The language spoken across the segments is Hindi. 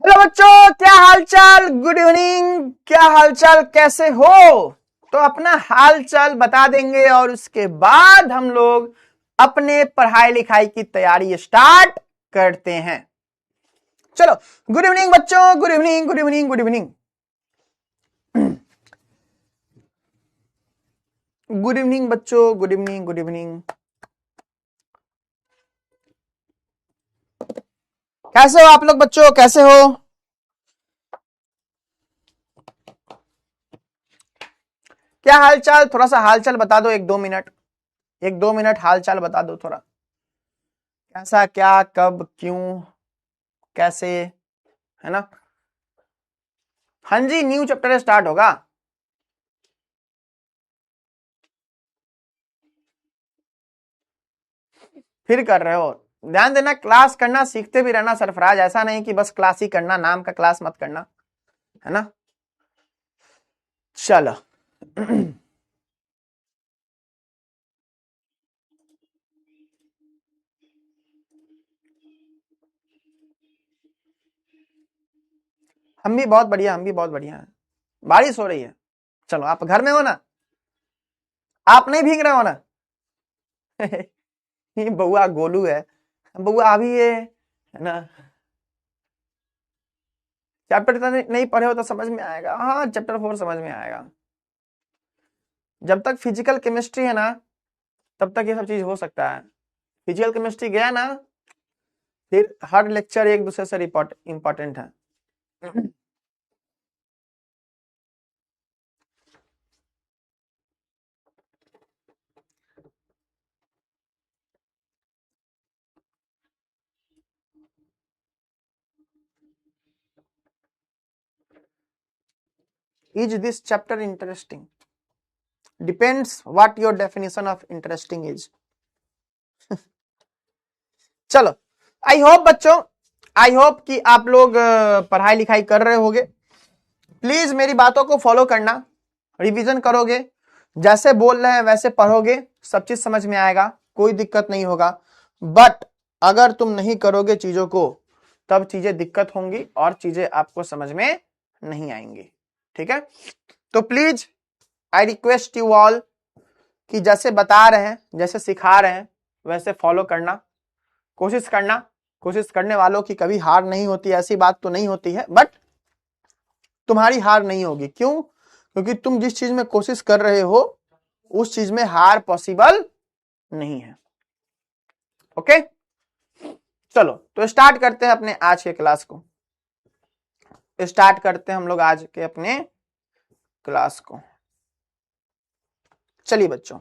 हेलो बच्चों, क्या हालचाल। Good evening. क्या हालचाल, कैसे हो। तो अपना हालचाल बता देंगे और उसके बाद हम लोग अपने पढ़ाई लिखाई की तैयारी स्टार्ट करते हैं। चलो, गुड इवनिंग बच्चों, good evening, good evening, good evening, good evening बच्चों, गुड इवनिंग, गुड इवनिंग। कैसे हो आप लोग बच्चों, कैसे हो। क्या हालचाल, थोड़ा सा हालचाल बता दो। 1-2 मिनट, 1-2 मिनट हालचाल बता दो थोड़ा। कैसा, क्या, कब, क्यों, कैसे, है ना। हाँ जी, न्यू चैप्टर स्टार्ट होगा। फिर कर रहे हो। ध्यान देना, क्लास करना सीखते भी रहना सरफराज। ऐसा नहीं कि बस क्लास ही करना, नाम का क्लास मत करना, है ना। चलो हम भी बहुत बढ़िया, हम भी बहुत बढ़िया है। बारिश हो रही है। चलो, आप घर में हो ना, आप नहीं भीग रहे हो ना। ये बउआ गोलू है। बउआ अभी ये, है ना। चैप्टर नहीं पढ़े हो तो समझ में आएगा। हाँ, चैप्टर 4 समझ में आएगा। जब तक फिजिकल केमिस्ट्री है ना, तब तक ये सब चीज हो सकता है। फिजिकल केमिस्ट्री गया ना, फिर हर लेक्चर एक दूसरे से इंपॉर्टेंट है। Is this chapter interesting? Depends what your definition of interesting is. चलो, आई होप बच्चों, आई होप कि आप लोग पढ़ाई लिखाई कर रहे होगे। प्लीज मेरी बातों को फॉलो करना, रिवीजन करोगे, जैसे बोल रहे हैं वैसे पढ़ोगे, सब चीज समझ में आएगा, कोई दिक्कत नहीं होगा। बट अगर तुम नहीं करोगे चीजों को, तब चीजें दिक्कत होंगी और चीजें आपको समझ में नहीं आएंगी। ठीक है, तो please I request you all कि जैसे बता रहे हैं, जैसे सिखा रहे हैं, वैसे फॉलो करना, कोशिश करना। कोशिश करने वालों की कभी हार नहीं होती, ऐसी बात तो नहीं होती है, बट तुम्हारी हार नहीं होगी। क्यों? क्योंकि तुम जिस चीज में कोशिश कर रहे हो उस चीज में हार पॉसिबल नहीं है। ओके, चलो तो स्टार्ट करते हैं अपने आज के क्लास को। स्टार्ट करते हैं हम लोग आज के अपने क्लास को। चलिए बच्चों,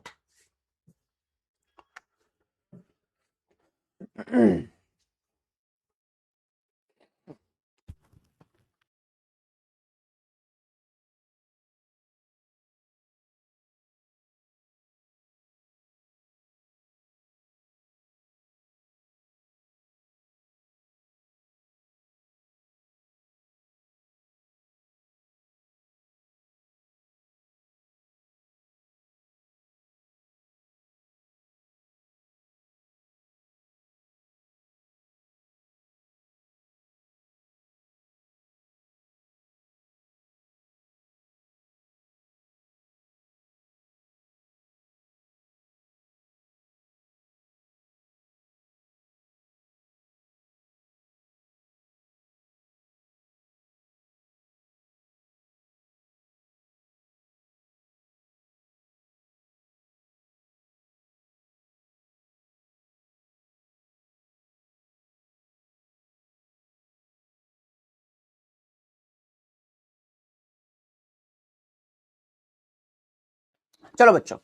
चलो बच्चों,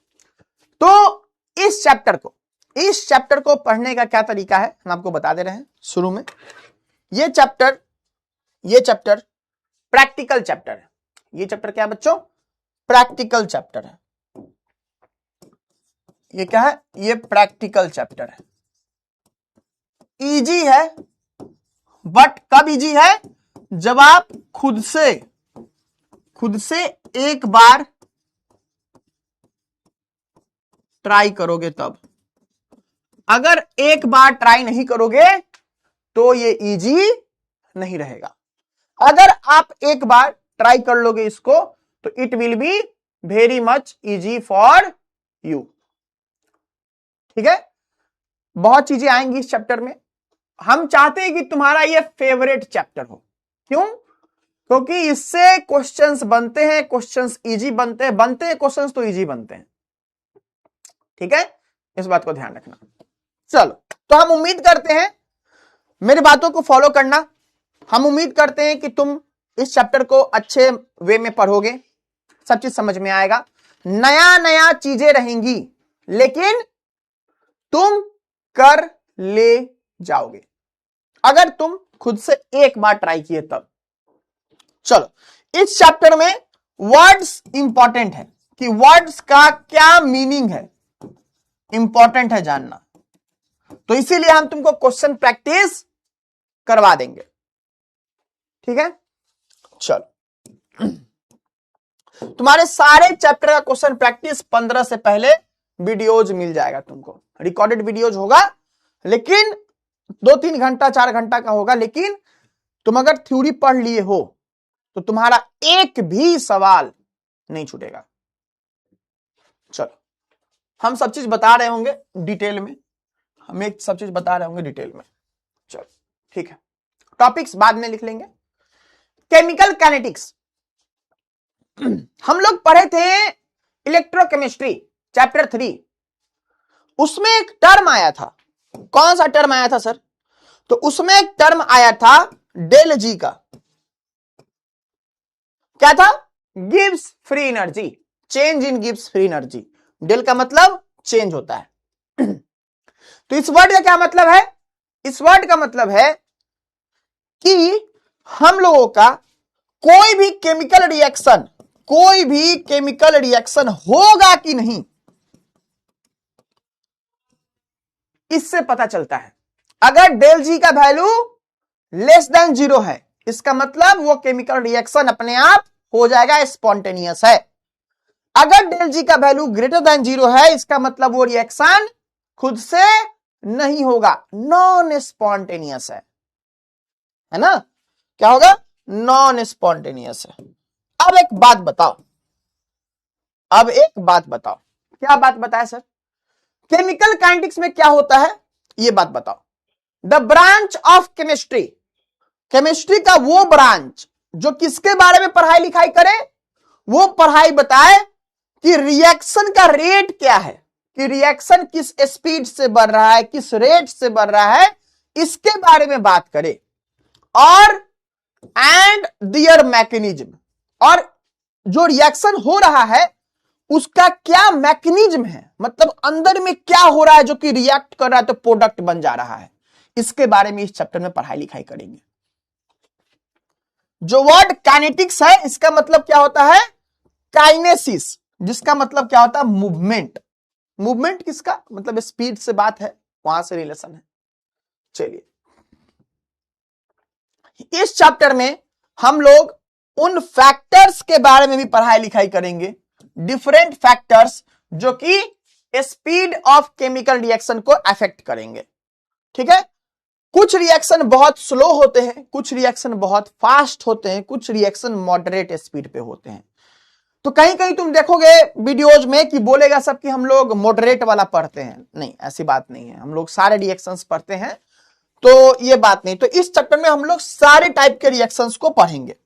तो इस चैप्टर को पढ़ने का क्या तरीका है हम आपको बता दे रहे हैं शुरू में। ये चैप्टर प्रैक्टिकल चैप्टर है। ये चैप्टर क्या है बच्चों? प्रैक्टिकल चैप्टर है। ये क्या है? ये प्रैक्टिकल चैप्टर है। इजी है, बट कब इजी है? जब आप खुद से एक बार ट्राई करोगे तब। अगर एक बार ट्राई नहीं करोगे तो ये इजी नहीं रहेगा। अगर आप एक बार ट्राई कर लोगे इसको तो it will be very much easy for you. ठीक है, बहुत चीजें आएंगी इस चैप्टर में। हम चाहते हैं कि तुम्हारा ये फेवरेट चैप्टर हो। क्यों? क्योंकि इससे क्वेश्चंस बनते हैं, क्वेश्चंस इजी बनते हैं क्वेश्चंस तो इजी बनते हैं। ठीक है, इस बात को ध्यान रखना। चलो, तो हम उम्मीद करते हैं मेरी बातों को फॉलो करना। हम उम्मीद करते हैं कि तुम इस चैप्टर को अच्छे वे में पढ़ोगे, सब चीज समझ में आएगा, नया नया चीजें रहेंगी, लेकिन तुम कर ले जाओगे अगर तुम खुद से एक बार ट्राई किए तब। चलो, इस चैप्टर में वर्ड्स इंपॉर्टेंट है कि वर्ड्स का क्या मीनिंग है, इंपॉर्टेंट है जानना। तो इसीलिए हम तुमको क्वेश्चन प्रैक्टिस करवा देंगे। ठीक है, चलो, तुम्हारे सारे चैप्टर का क्वेश्चन प्रैक्टिस 15 से पहले वीडियोज मिल जाएगा तुमको। रिकॉर्डेड वीडियोज होगा, लेकिन 2-3 घंटा 4 घंटा का होगा, लेकिन तुम अगर थ्योरी पढ़ लिए हो तो तुम्हारा एक भी सवाल नहीं छूटेगा। चलो, हम सब चीज बता रहे होंगे डिटेल में, हम एक सब चीज बता रहे होंगे डिटेल में। चलो ठीक है, टॉपिक्स बाद में लिख लेंगे। केमिकल काइनेटिक्स हम लोग पढ़े थे इलेक्ट्रोकेमिस्ट्री चैप्टर 3, उसमें एक टर्म आया था। कौन सा टर्म आया था सर? तो उसमें एक टर्म आया था डेल जी का। क्या था? Gibbs free energy, change in Gibbs free energy. Del का मतलब चेंज होता है। तो इस वर्ड का क्या मतलब है? इस वर्ड का मतलब है कि हम लोगों का कोई भी केमिकल रिएक्शन होगा कि नहीं, इससे पता चलता है। अगर डेल जी का वैल्यू लेस देन 0 है, इसका मतलब वो केमिकल रिएक्शन अपने आप हो जाएगा, स्पॉन्टेनियस है। अगर डेल जी का वैल्यू ग्रेटर देन 0 है, इसका मतलब वो रिएक्शन खुद से नहीं होगा, नॉन स्पॉन्टेनियस है ना? क्या होगा? नॉन स्पॉन्टेनियस है। अब एक बात बताओ, क्या बात बताए सर? केमिकल काइनेटिक्स में क्या होता है ये बात बताओ। The branch of chemistry, chemistry का वो ब्रांच जो किसके बारे में पढ़ाई लिखाई करे? वो पढ़ाई बताए कि रिएक्शन का रेट क्या है, कि रिएक्शन किस स्पीड से बढ़ रहा है, किस रेट से बढ़ रहा है, इसके बारे में बात करे। और एंड दियर मैकेनिज्म, और जो रिएक्शन हो रहा है उसका क्या मैकेनिज्म है, मतलब अंदर में क्या हो रहा है जो कि रिएक्ट कर रहा है तो प्रोडक्ट बन जा रहा है, इसके बारे में इस चैप्टर में पढ़ाई लिखाई करेंगे। जो वर्ड काइनेटिक्स है, इसका मतलब क्या होता है? काइनेसिस, जिसका मतलब क्या होता है? मूवमेंट। मूवमेंट किसका मतलब? स्पीड से बात है, वहां से रिलेशन है। चलिए, इस चैप्टर में हम लोग उन फैक्टर्स के बारे में भी पढ़ाई लिखाई करेंगे, डिफरेंट फैक्टर्स जो कि स्पीड ऑफ केमिकल रिएक्शन को अफेक्ट करेंगे। ठीक है, कुछ रिएक्शन बहुत स्लो होते हैं, कुछ रिएक्शन बहुत फास्ट होते हैं, कुछ रिएक्शन मॉडरेट स्पीड पे होते हैं। तो कहीं कहीं तुम देखोगे वीडियोज में कि बोलेगा सब कि हम लोग मॉडरेट वाला पढ़ते हैं। नहीं, ऐसी बात नहीं है, हम लोग सारे रिएक्शंस पढ़ते हैं, तो ये बात नहीं। तो इस चैप्टर में हम लोग सारे टाइप के रिएक्शंस को पढ़ेंगे,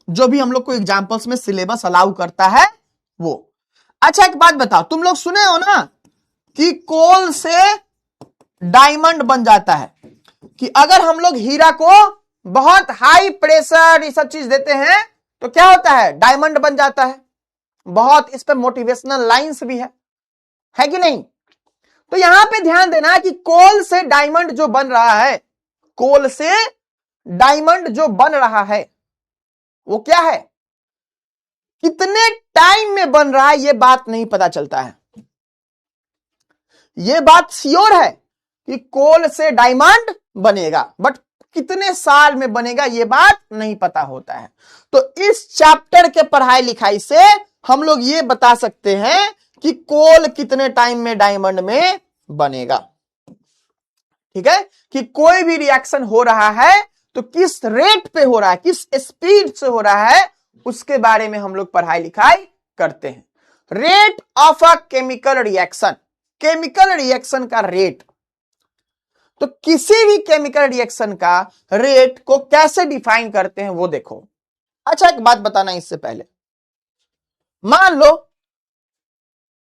जो भी हम लोग को एग्जांपल्स में सिलेबस अलाउ करता है वो। अच्छा, एक बात बताओ, तुम लोग सुने हो ना कि कोल से डायमंड बन जाता है, कि अगर हम लोग हीरा को बहुत हाई प्रेशर ये सब चीज देते हैं तो क्या होता है? डायमंड बन जाता है। बहुत इस पे मोटिवेशनल लाइंस भी है कि नहीं? तो यहां पे ध्यान देना कि कोल से डायमंड जो बन रहा है, कोल से डायमंड जो बन रहा है वो क्या है, कितने टाइम में बन रहा है, ये बात नहीं पता चलता है। ये बात श्योर है कि कोल से डायमंड बनेगा, बट कितने साल में बनेगा ये बात नहीं पता होता है। तो इस चैप्टर के पढ़ाई लिखाई से हम लोग ये बता सकते हैं कि कोल कितने टाइम में डायमंड में बनेगा। ठीक है, कि कोई भी रिएक्शन हो रहा है तो किस रेट पे हो रहा है, किस स्पीड से हो रहा है, उसके बारे में हम लोग पढ़ाई लिखाई करते हैं। Rate of a chemical reaction, chemical reaction का रेट। तो किसी भी केमिकल रिएक्शन का रेट को कैसे डिफाइन करते हैं वो देखो। अच्छा एक बात बताना इससे पहले, मान लो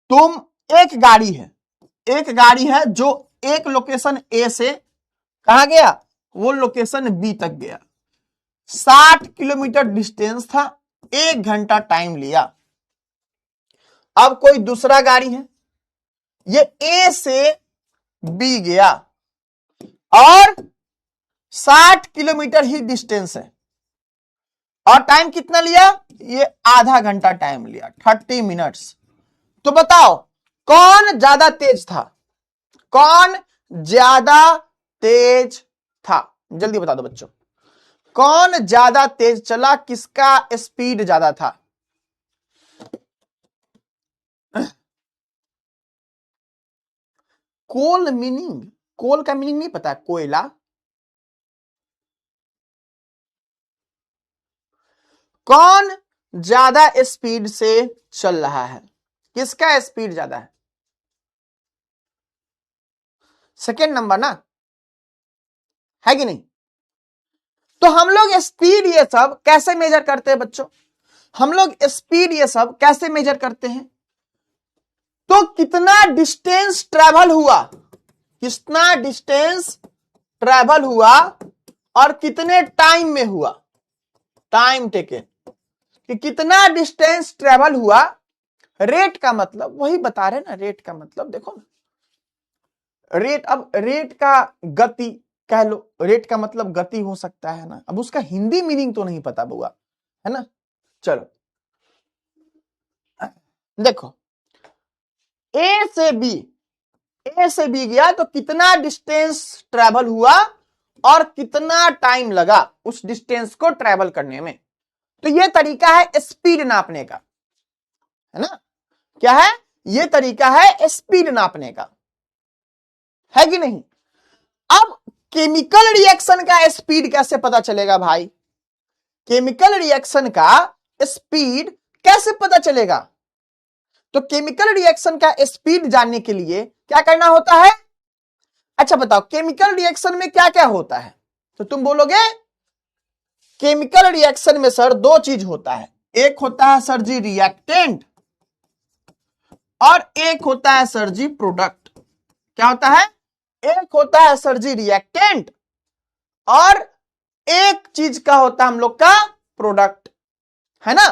तुम एक गाड़ी है जो एक लोकेशन ए से कहां गया, वो लोकेशन बी तक गया, 60 किलोमीटर डिस्टेंस था, 1 घंटा टाइम लिया। अब कोई दूसरा गाड़ी है, ये ए से बी गया और 60 किलोमीटर ही डिस्टेंस है, और टाइम कितना लिया, ये आधा घंटा टाइम लिया, 30 मिनट्स। तो बताओ कौन ज्यादा तेज था, कौन ज्यादा तेज था, जल्दी बता दो बच्चों, कौन ज्यादा तेज चला, किसका स्पीड ज्यादा था। कोल मीनिंग, कोल का मीनिंग नहीं पता, कोयला। कौन ज्यादा स्पीड से चल रहा है, किसका स्पीड ज्यादा है, सेकेंड नंबर ना, है कि नहीं। तो हम लोग स्पीड ये सब कैसे मेजर करते हैं बच्चों, हम लोग स्पीड ये सब कैसे मेजर करते हैं, तो कितना डिस्टेंस ट्रेवल हुआ, कितना डिस्टेंस ट्रेवल हुआ और कितने टाइम में हुआ, टाइम टेकन, कि कितना डिस्टेंस ट्रेवल हुआ। रेट का मतलब वही बता रहे ना, रेट का मतलब देखो ना, रेट, अब रेट का गति कह लो, रेट का मतलब गति हो सकता है ना, अब उसका हिंदी मीनिंग तो नहीं पता बुआ, है ना। चलो देखो, ए से बी गया तो कितना डिस्टेंस ट्रेवल हुआ और कितना टाइम लगा उस डिस्टेंस को ट्रेवल करने में। तो ये तरीका है स्पीड नापने का, है ना, क्या है, ये तरीका है स्पीड नापने का, है कि नहीं। अब केमिकल रिएक्शन का स्पीड कैसे पता चलेगा भाई, केमिकल रिएक्शन का स्पीड कैसे पता चलेगा। तो केमिकल रिएक्शन का स्पीड जानने के लिए क्या करना होता है, अच्छा बताओ केमिकल रिएक्शन में क्या क्या होता है, तो तुम बोलोगे केमिकल रिएक्शन में सर दो चीज होता है, एक होता है सर जी रिएक्टेंट और एक होता है सर जी प्रोडक्ट। क्या होता है, एक होता है सर जी रिएक्टेंट और एक चीज का होता है हम लोग का प्रोडक्ट, है ना।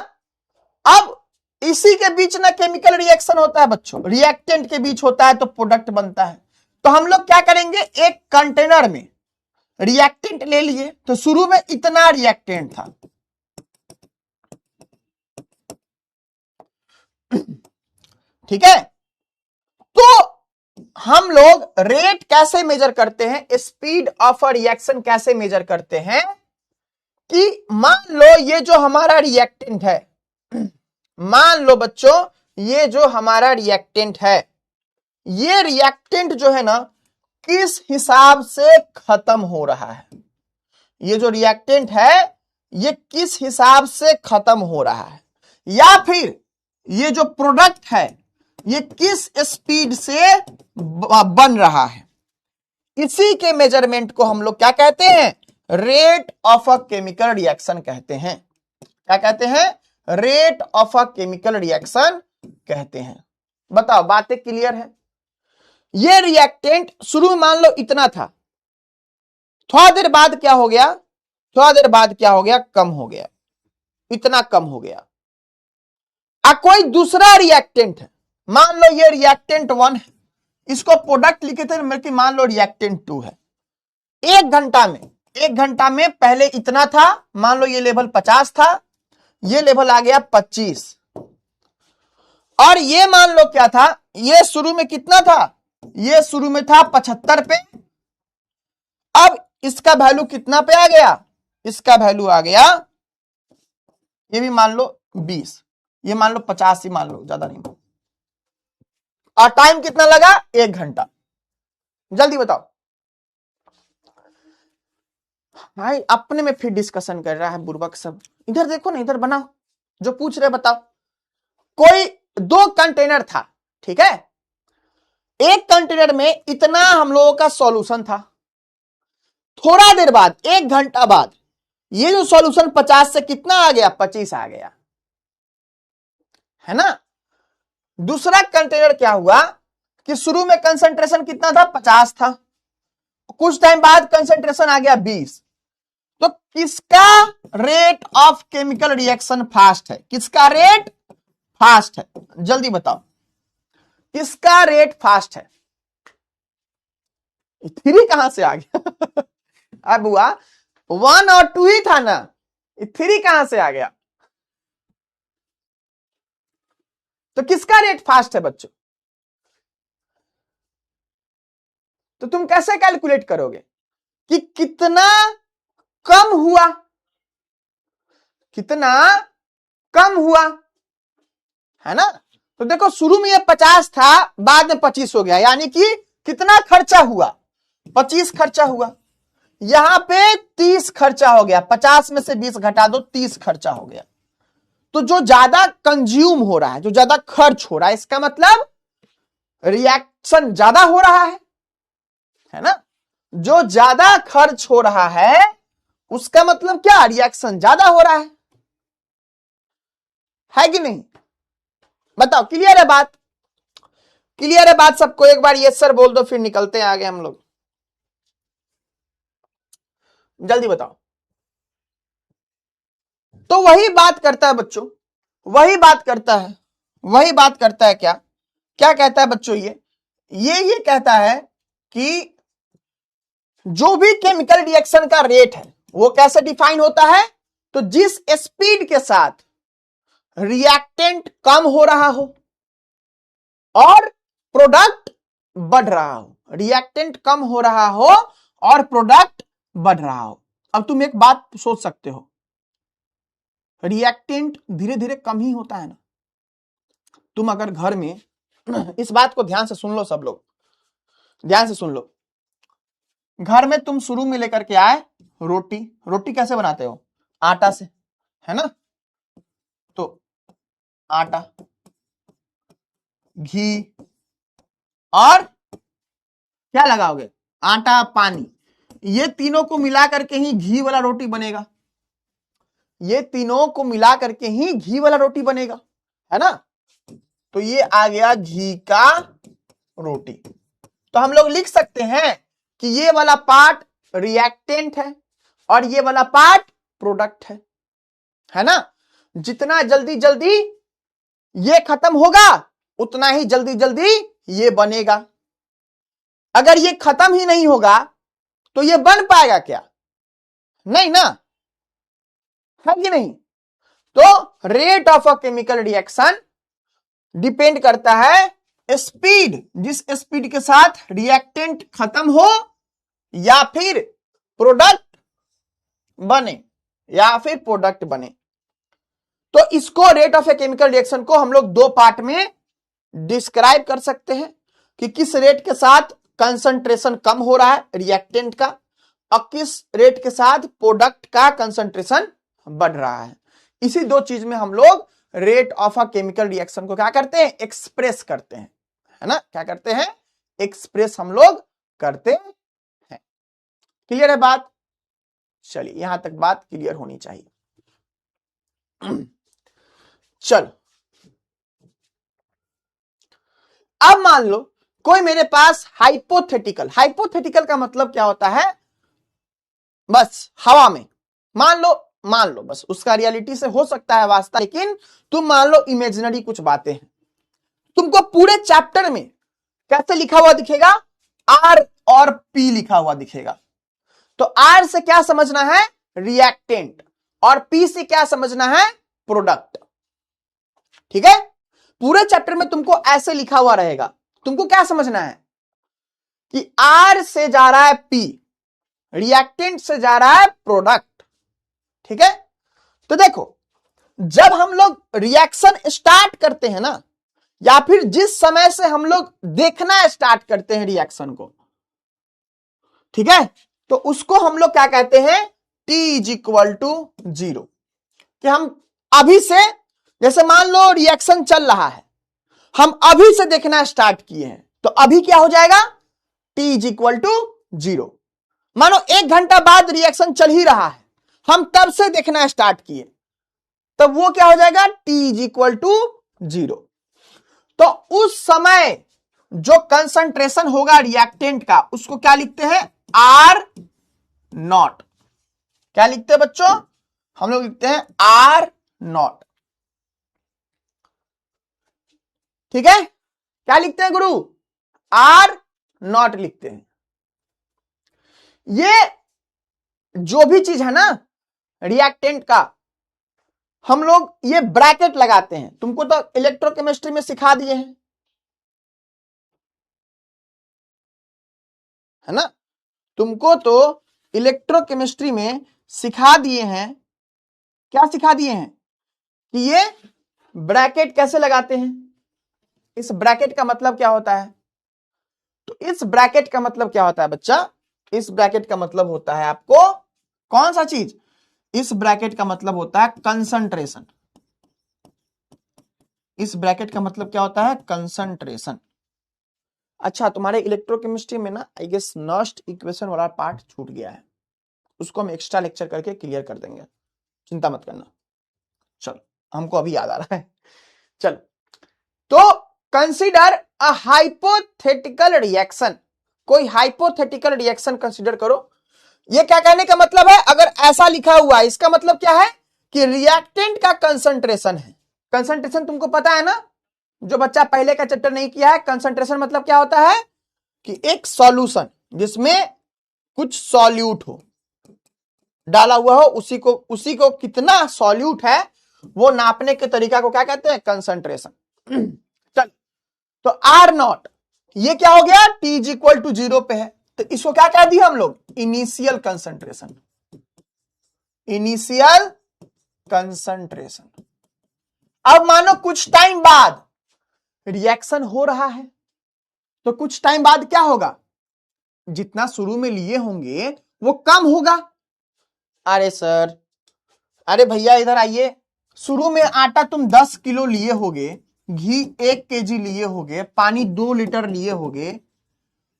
अब इसी के बीच ना केमिकल रिएक्शन होता है बच्चों, रिएक्टेंट के बीच होता है तो प्रोडक्ट बनता है। तो हम लोग क्या करेंगे, एक कंटेनर में रिएक्टेंट ले लिए, तो शुरू में इतना रिएक्टेंट था, ठीक है। तो हम लोग रेट कैसे मेजर करते हैं, स्पीड ऑफ अ रिएक्शन कैसे मेजर करते हैं, कि मान लो ये जो हमारा रिएक्टेंट है, मान लो बच्चों ये जो हमारा रिएक्टेंट है, ये रिएक्टेंट जो है ना किस हिसाब से खत्म हो रहा है, ये जो रिएक्टेंट है ये किस हिसाब से खत्म हो रहा है, या फिर ये जो प्रोडक्ट है ये किस स्पीड से बन रहा है। इसी के मेजरमेंट को हम लोग क्या कहते हैं, rate of a chemical reaction कहते हैं। क्या कहते हैं, rate of a chemical reaction कहते हैं। बताओ बातें क्लियर है। ये रिएक्टेंट शुरू में मान लो इतना था, थोड़ा देर बाद क्या हो गया, थोड़ा देर बाद क्या हो गया, कम हो गया, इतना कम हो गया। कोई दूसरा रिएक्टेंट है, मान लो ये रिएक्टेंट 1 है, इसको प्रोडक्ट लिखे थे बल्कि मान लो रिएक्टेंट 2 है। एक घंटा में पहले इतना था, मान लो ये लेवल 50 था, ये लेवल आ गया 25, और ये मान लो क्या था, ये शुरू में कितना था, ये शुरू में था 75 पे, अब इसका वैल्यू कितना पे आ गया, इसका वैल्यू आ गया, ये भी मान लो 20, ये मान लो 50 ही मान लो, ज्यादा नहीं। और टाइम कितना लगा, 1 घंटा। जल्दी बताओ। भाई अपने में फिर डिस्कशन कर रहा है बुर्बक सब। इधर देखो ना, इधर बनाओ, जो पूछ रहे बताओ। कोई 2 कंटेनर था, ठीक है, एक कंटेनर में इतना हम लोगों का सॉल्यूशन था। थोड़ा देर बाद, 1 घंटा बाद, ये जो सॉल्यूशन 50 से कितना आ गया, 25 आ गया, है ना। दूसरा कंटेनर क्या हुआ कि शुरू में कंसंट्रेशन कितना था, 50 था, कुछ टाइम बाद कंसंट्रेशन आ गया 20। तो किसका rate of chemical reaction fast है, किसका रेट फास्ट है, जल्दी बताओ किसका रेट फास्ट है। 3 कहां से आ गया अब हुआ 1 और 2 ही था ना, 3 कहां से आ गया। तो किसका रेट फास्ट है बच्चों, तो तुम कैसे कैलकुलेट करोगे कि कितना कम हुआ, कितना कम हुआ, है ना। तो देखो शुरू में ये 50 था, बाद में 25 हो गया, यानी कि कितना खर्चा हुआ, 25 खर्चा हुआ। यहां पे 30 खर्चा हो गया, 50 में से 20 घटा दो, 30 खर्चा हो गया। तो जो ज्यादा कंज्यूम हो रहा है, जो ज्यादा खर्च हो रहा है, इसका मतलब रिएक्शन ज्यादा हो रहा है ना। जो ज्यादा खर्च हो रहा है उसका मतलब क्या, रिएक्शन ज्यादा हो रहा है कि नहीं। बताओ, क्लियर है बात, क्लियर है बात सबको। एक बार यस सर बोल दो, फिर निकलते हैं आगे हम लोग, जल्दी बताओ। तो वही बात करता है बच्चों, वही बात करता है, वही बात करता है, क्या क्या कहता है बच्चों, ये कहता है कि जो भी केमिकल रिएक्शन का रेट है वो कैसे डिफाइन होता है, तो जिस स्पीड के साथ रिएक्टेंट कम हो रहा हो और प्रोडक्ट बढ़ रहा हो, रिएक्टेंट कम हो रहा हो और प्रोडक्ट बढ़ रहा हो। अब तुम एक बात सोच सकते हो, रिएक्टेंट धीरे धीरे कम ही होता है ना। तुम अगर घर में इस बात को ध्यान से सुन लो, सब लोग ध्यान से सुन लो। घर में तुम शुरू में लेकर के आए रोटी, रोटी कैसे बनाते हो, आटा से, है ना। तो आटा, घी और क्या लगाओगे, आटा, पानी, ये तीनों को मिला करके ही घी वाला रोटी बनेगा, ये तीनों को मिला करके ही घी वाला रोटी बनेगा, है ना। तो ये आ गया घी का रोटी। तो हम लोग लिख सकते हैं कि ये वाला पार्ट रिएक्टेंट है और ये वाला पार्ट प्रोडक्ट है ना। जितना जल्दी जल्दी ये खत्म होगा उतना ही जल्दी जल्दी ये बनेगा। अगर ये खत्म ही नहीं होगा तो ये बन पाएगा क्या, नहीं ना, है कि नहीं। तो rate of a chemical reaction depend करता है स्पीड, जिस स्पीड के साथ रिएक्टेंट खत्म हो या फिर प्रोडक्ट बने, या फिर प्रोडक्ट बने। तो इसको rate of a chemical reaction को हम लोग 2 पार्ट में डिस्क्राइब कर सकते हैं कि किस रेट के साथ कंसंट्रेशन कम हो रहा है रिएक्टेंट का और किस रेट के साथ प्रोडक्ट का कंसंट्रेशन बढ़ रहा है। इसी 2 चीज में हम लोग rate of a chemical reaction को क्या करते हैं, एक्सप्रेस करते हैं, है ना। क्या करते हैं, एक्सप्रेस हम लोग करते हैं। क्लियर है बात, चलिए यहां तक बात क्लियर होनी चाहिए। चलो अब मान लो कोई मेरे पास हाइपोथेटिकल, हाइपोथेटिकल का मतलब क्या होता है, बस हवा में मान लो बस, उसका रियलिटी से हो सकता है वास्ता, लेकिन तुम मान लो इमेजिनरी कुछ बातें हैं। तुमको पूरे चैप्टर में कैसे लिखा हुआ दिखेगा, आर और पी लिखा हुआ दिखेगा। तो आर से क्या समझना है, रिएक्टेंट, और पी से क्या समझना है, प्रोडक्ट। ठीक है, पूरे चैप्टर में तुमको ऐसे लिखा हुआ रहेगा। तुमको क्या समझना है कि आर से जा रहा है पी, रिएक्टेंट से जा रहा है प्रोडक्ट। ठीक है, तो देखो जब हम लोग रिएक्शन स्टार्ट करते हैं ना, या फिर जिस समय से हम लोग देखना स्टार्ट करते हैं रिएक्शन को, ठीक है, तो उसको हम लोग क्या कहते हैं, t इज इक्वल टू 0। कि हम अभी से, जैसे मान लो रिएक्शन चल रहा है, हम अभी से देखना स्टार्ट किए हैं, तो अभी क्या हो जाएगा, t इज इक्वल टू 0। मानो 1 घंटा बाद रिएक्शन चल ही रहा है, हम तब से देखना स्टार्ट किए, तब वो क्या हो जाएगा, t इज इक्वल टू 0। तो उस समय जो कंसंट्रेशन होगा रिएक्टेंट का, उसको क्या लिखते हैं, R नॉट। क्या लिखते हैं बच्चों, हम लोग लिखते हैं R नॉट। ठीक है, क्या लिखते हैं गुरु, R नॉट लिखते हैं। ये जो भी चीज है ना रिएक्टेंट का, हम लोग ये ब्रैकेट लगाते हैं, तुमको तो इलेक्ट्रोकेमिस्ट्री में सिखा दिए हैं, है ना, तुमको तो इलेक्ट्रोकेमिस्ट्री में सिखा दिए हैं। क्या सिखा दिए हैं कि ये ब्रैकेट कैसे लगाते हैं, इस ब्रैकेट का मतलब क्या होता है। तो इस ब्रैकेट का मतलब क्या होता है बच्चा, इस ब्रैकेट का मतलब होता है आपको कौन सा चीज, इस ब्रैकेट का मतलब होता है कंसंट्रेशन। इस ब्रैकेट का मतलब क्या होता है, कंसंट्रेशन। अच्छा, तुम्हारे इलेक्ट्रोकेमिस्ट्री में ना आई गेस नॉस्ट इक्वेशन वाला पार्ट छूट गया है, उसको हम एक्स्ट्रा लेक्चर करके क्लियर कर देंगे, चिंता मत करना। चलो, हमको अभी याद आ रहा है। चलो, तो कंसीडर अ हाइपोथेटिकल रिएक्शन। कोई हाइपोथेटिकल रिएक्शन कंसीडर करो। ये क्या कहने का मतलब है, अगर ऐसा लिखा हुआ है, इसका मतलब क्या है कि रिएक्टेंट का कंसंट्रेशन है। कंसंट्रेशन तुमको पता है ना, जो बच्चा पहले का चैप्टर नहीं किया है, कंसंट्रेशन मतलब क्या होता है कि एक सॉल्यूशन जिसमें कुछ सॉल्यूट हो, डाला हुआ हो, उसी को कितना सॉल्यूट है वो नापने के तरीका को क्या कहते हैं, कंसंट्रेशन। चल, तो आर नॉट ये क्या हो गया, टी इज इक्वल टू 0 पे है, तो इसको क्या कह दिया हम लोग, इनिशियल कंसंट्रेशन। Initial concentration. अब मानो कुछ टाइम बाद रिएक्शन हो रहा है, तो कुछ टाइम बाद क्या होगा, जितना शुरू में लिए होंगे वो कम होगा। अरे सर, अरे भैया इधर आइए, शुरू में आटा तुम 10 किलो लिए होगे, घी 1 केजी लिए होगे, पानी 2 लीटर लिए होगे,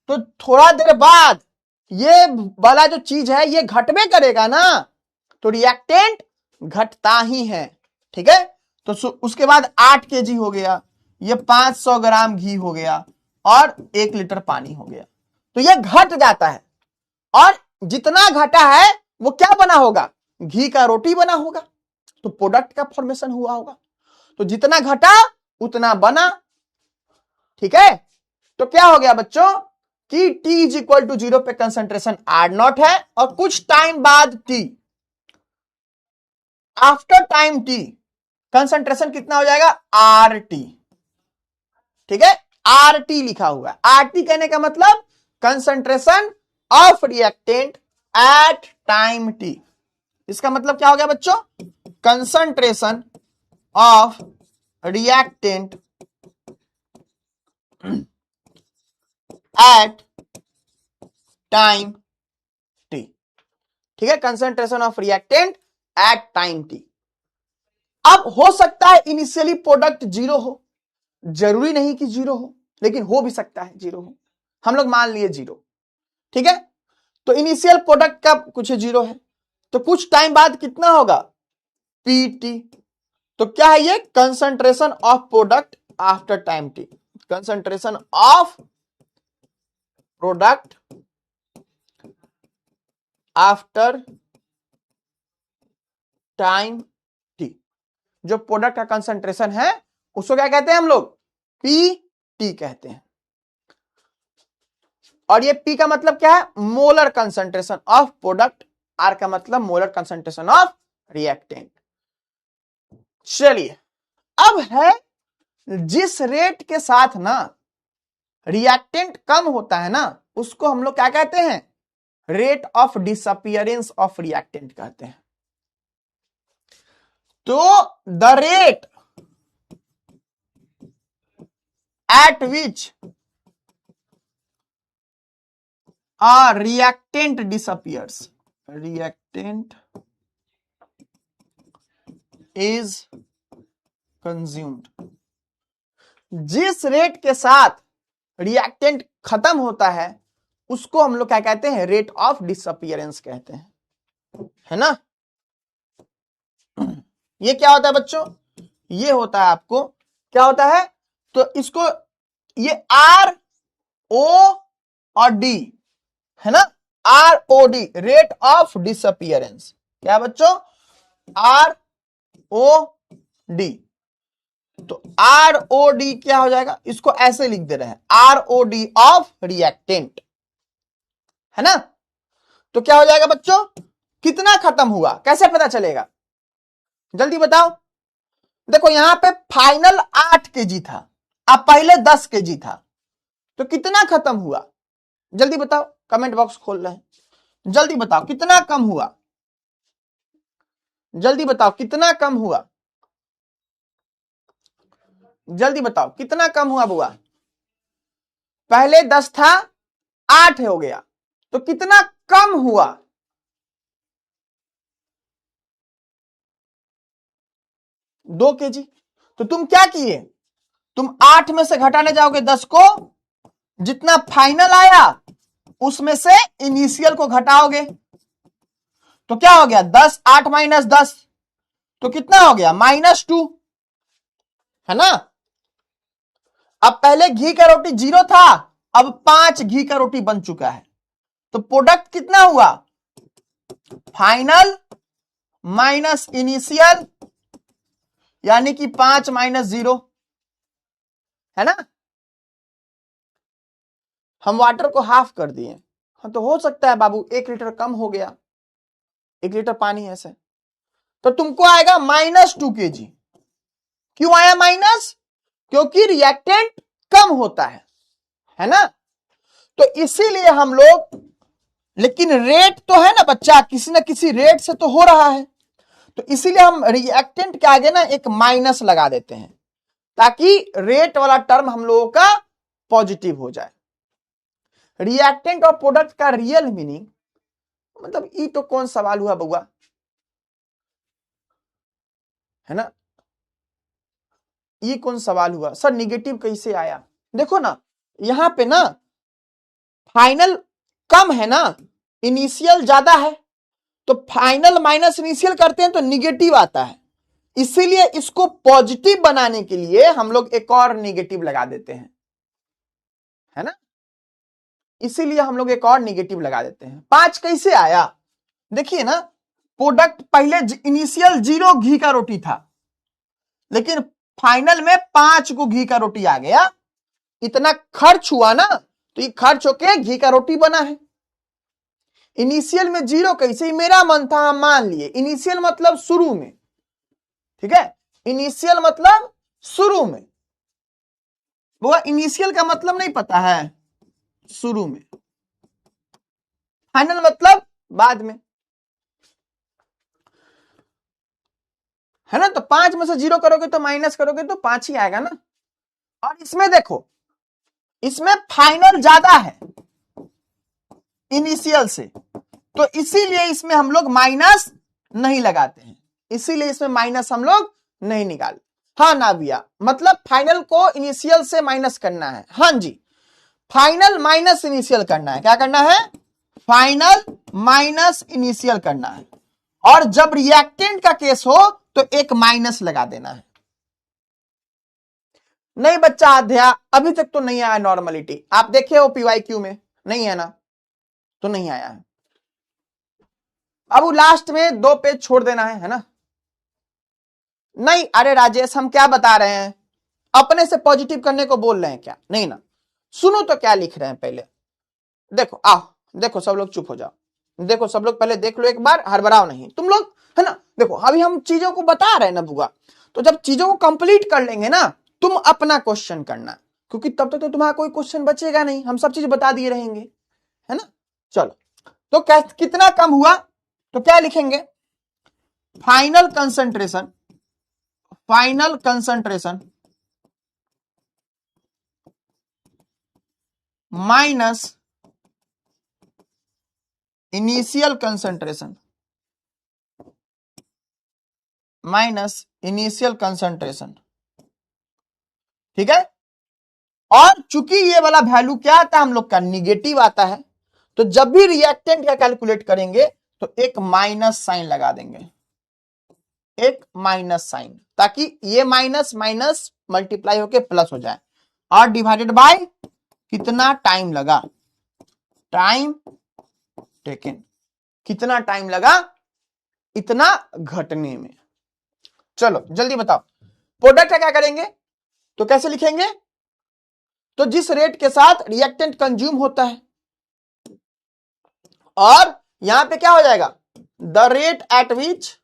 तो थोड़ा देर बाद ये वाला जो चीज है ये घटवे करेगा ना, तो रिएक्टेंट घटता ही है। ठीक है, तो उसके बाद 8 केजी हो गया, ये 500 ग्राम घी हो गया और 1 लीटर पानी हो गया, तो ये घट जाता है। और जितना घटा है वो क्या बना होगा, घी का रोटी बना होगा, तो प्रोडक्ट का फॉर्मेशन हुआ होगा। तो जितना घटा उतना बना। ठीक है, तो क्या हो गया बच्चों कि T इज इक्वल टू 0 पे कंसंट्रेशन R नॉट है, और कुछ टाइम बाद T, after time T concentration कितना हो जाएगा, RT। ठीक है, RT लिखा हुआ है। RT कहने का मतलब concentration of reactant at time T। इसका मतलब क्या हो गया बच्चों, concentration of reactant at time T। ठीक है, concentration of reactant at time T। अब हो सकता है इनिशियली प्रोडक्ट 0 हो, जरूरी नहीं कि 0 हो, लेकिन हो भी सकता है 0 हो, हम लोग मान लिए 0। ठीक है, तो इनिशियल प्रोडक्ट का कुछ 0 है, तो कुछ टाइम बाद कितना होगा, PT। तो क्या है ये, concentration of product after time T। Concentration of product after time T। जो प्रोडक्ट का कंसंट्रेशन है उसको क्या कहते हैं हम लोग, PT कहते हैं। और ये P का मतलब क्या है, molar concentration of product, R का मतलब मोलर कंसंट्रेशन ऑफ रिएक्टेंट। चलिए, अब है जिस रेट के साथ ना रिएक्टेंट कम होता है ना, उसको हम लोग क्या कहते हैं, rate of disappearance of reactant कहते हैं। तो the rate at which a reactant disappears, reactant is consumed. जिस रेट के साथ रिएक्टेंट खत्म होता है उसको हम लोग क्या कहते हैं, रेट ऑफ डिसअपियरेंस कहते हैं, है ना। ये क्या होता है बच्चों, ये होता है आपको क्या होता है, तो इसको ये आर ओ और डी है ना, R O D rate of disappearance, क्या बच्चों, आर ओ डी। तो आर ओ डी क्या हो जाएगा, इसको ऐसे लिख दे रहे हैं, R O D of reactant, है ना। तो क्या हो जाएगा बच्चों, कितना खत्म हुआ कैसे पता चलेगा, जल्दी बताओ। देखो यहां पे फाइनल 8 केजी था, अब पहले 10 केजी था, तो कितना खत्म हुआ, जल्दी बताओ, कमेंट बॉक्स खोल रहे हैं, जल्दी बताओ कितना कम हुआ, जल्दी बताओ कितना कम हुआ, जल्दी बताओ कितना कम हुआ बुआ। पहले 10 था 8 हो गया, तो कितना कम हुआ, 2 केजी। तो तुम क्या किए, तुम 8 में से घटाने जाओगे 10 को, जितना फाइनल आया उसमें से इनिशियल को घटाओगे, तो क्या हो गया 10, 8 माइनस 10, तो कितना हो गया -2, है ना। अब पहले घी का रोटी 0 था, अब 5 घी का रोटी बन चुका है, तो प्रोडक्ट कितना हुआ, फाइनल माइनस इनिशियल, यानी कि 5 माइनस 0, है ना। हम वाटर को हाफ कर दिए, हाँ तो हो सकता है बाबू 1 लीटर कम हो गया, 1 लीटर पानी ऐसे, तो तुमको आएगा -2 केजी। क्यों आया माइनस, क्योंकि रिएक्टेंट कम होता है ना। तो इसीलिए हम लोग, लेकिन रेट तो है ना बच्चा, किसी ना किसी रेट से तो हो रहा है, तो इसीलिए हम रिएक्टेंट के आगे ना एक माइनस लगा देते हैं, ताकि रेट वाला टर्म हम लोगों का पॉजिटिव हो जाए। रिएक्टेंट और प्रोडक्ट का रियल मीनिंग, मतलब ये तो कौन सवाल हुआ बउआ, है ना, ये कौन सवाल हुआ सर, निगेटिव कैसे आया। देखो ना यहां पे ना फाइनल कम है ना, इनिशियल ज्यादा है, तो फाइनल माइनस इनिशियल करते हैं तो निगेटिव आता है, इसीलिए इसको पॉजिटिव बनाने के लिए हम लोग एक और निगेटिव लगा देते हैं, है ना, इसीलिए हम लोग एक और निगेटिव लगा देते हैं। 5 कैसे आया, देखिए ना, प्रोडक्ट पहले इनिशियल 0 घी का रोटी था, लेकिन फाइनल में 5 को घी का रोटी आ गया, इतना खर्च हुआ ना, तो ये खर्च होके घी का रोटी बना है। इनिशियल में 0 कैसे, मेरा मन था हम मान लिए, इनिशियल मतलब शुरू में, ठीक है, इनिशियल मतलब शुरू में, वो इनिशियल का मतलब नहीं पता है, शुरू में, फाइनल मतलब बाद में, है ना। तो 5 में से 0 करोगे तो माइनस करोगे तो 5 ही आएगा ना। और इसमें देखो, इसमें फाइनल ज्यादा है इनिशियल से, तो इसीलिए इसमें हम लोग माइनस नहीं लगाते हैं, इसीलिए इसमें माइनस हम लोग नहीं निकालते। हाँ नाविया, मतलब फाइनल को इनिशियल से माइनस करना है, हाँ जी, फाइनल माइनस इनिशियल करना है, क्या करना है, फाइनल माइनस इनिशियल करना है, और जब रिएक्टेंट का केस हो तो एक माइनस लगा देना है। नहीं बच्चा अध्याय अभी तक तो नहीं आया नॉर्मलिटी, आप देखे हो पीवाईक्यू में, नहीं है ना, तो नहीं आया है। अब वो लास्ट में 2 पेज छोड़ देना है ना। नहीं अरे राजेश हम क्या बता रहे हैं, अपने से पॉजिटिव करने को बोल रहे हैं क्या, नहीं ना, सुनो तो क्या लिख रहे हैं पहले, देखो आओ, देखो सब लोग चुप हो जाओ, देखो सब लोग पहले देख लो एक बार, हड़बड़ाओ नहीं तुम लोग, है ना। देखो अभी हम चीजों को बता रहे हैं ना बुआ, तो जब चीजों को कंप्लीट कर लेंगे ना, तुम अपना क्वेश्चन करना, क्योंकि तब तक तो तुम्हारा कोई क्वेश्चन बचेगा नहीं, हम सब चीज बता दिए रहेंगे, है ना। चलो तो कितना कम हुआ, तो क्या लिखेंगे, final concentration, final concentration minus initial concentration minus initial concentration, ठीक है। और चूंकि ये वाला वैल्यू क्या आता है हम लोग का, निगेटिव आता है, तो जब भी रिएक्टेंट का कैलकुलेट करेंगे तो एक माइनस साइन लगा देंगे, एक माइनस साइन, ताकि ये माइनस माइनस मल्टीप्लाई होके प्लस हो जाए, और डिवाइडेड बाय कितना टाइम लगा, टाइम टेकन, कितना टाइम लगा इतना घटने में। चलो जल्दी बताओ, प्रोडक्ट का क्या करेंगे, तो कैसे लिखेंगे, तो जिस रेट के साथ रिएक्टेंट कंज्यूम होता है, और यहां पे क्या हो जाएगा, the rate at which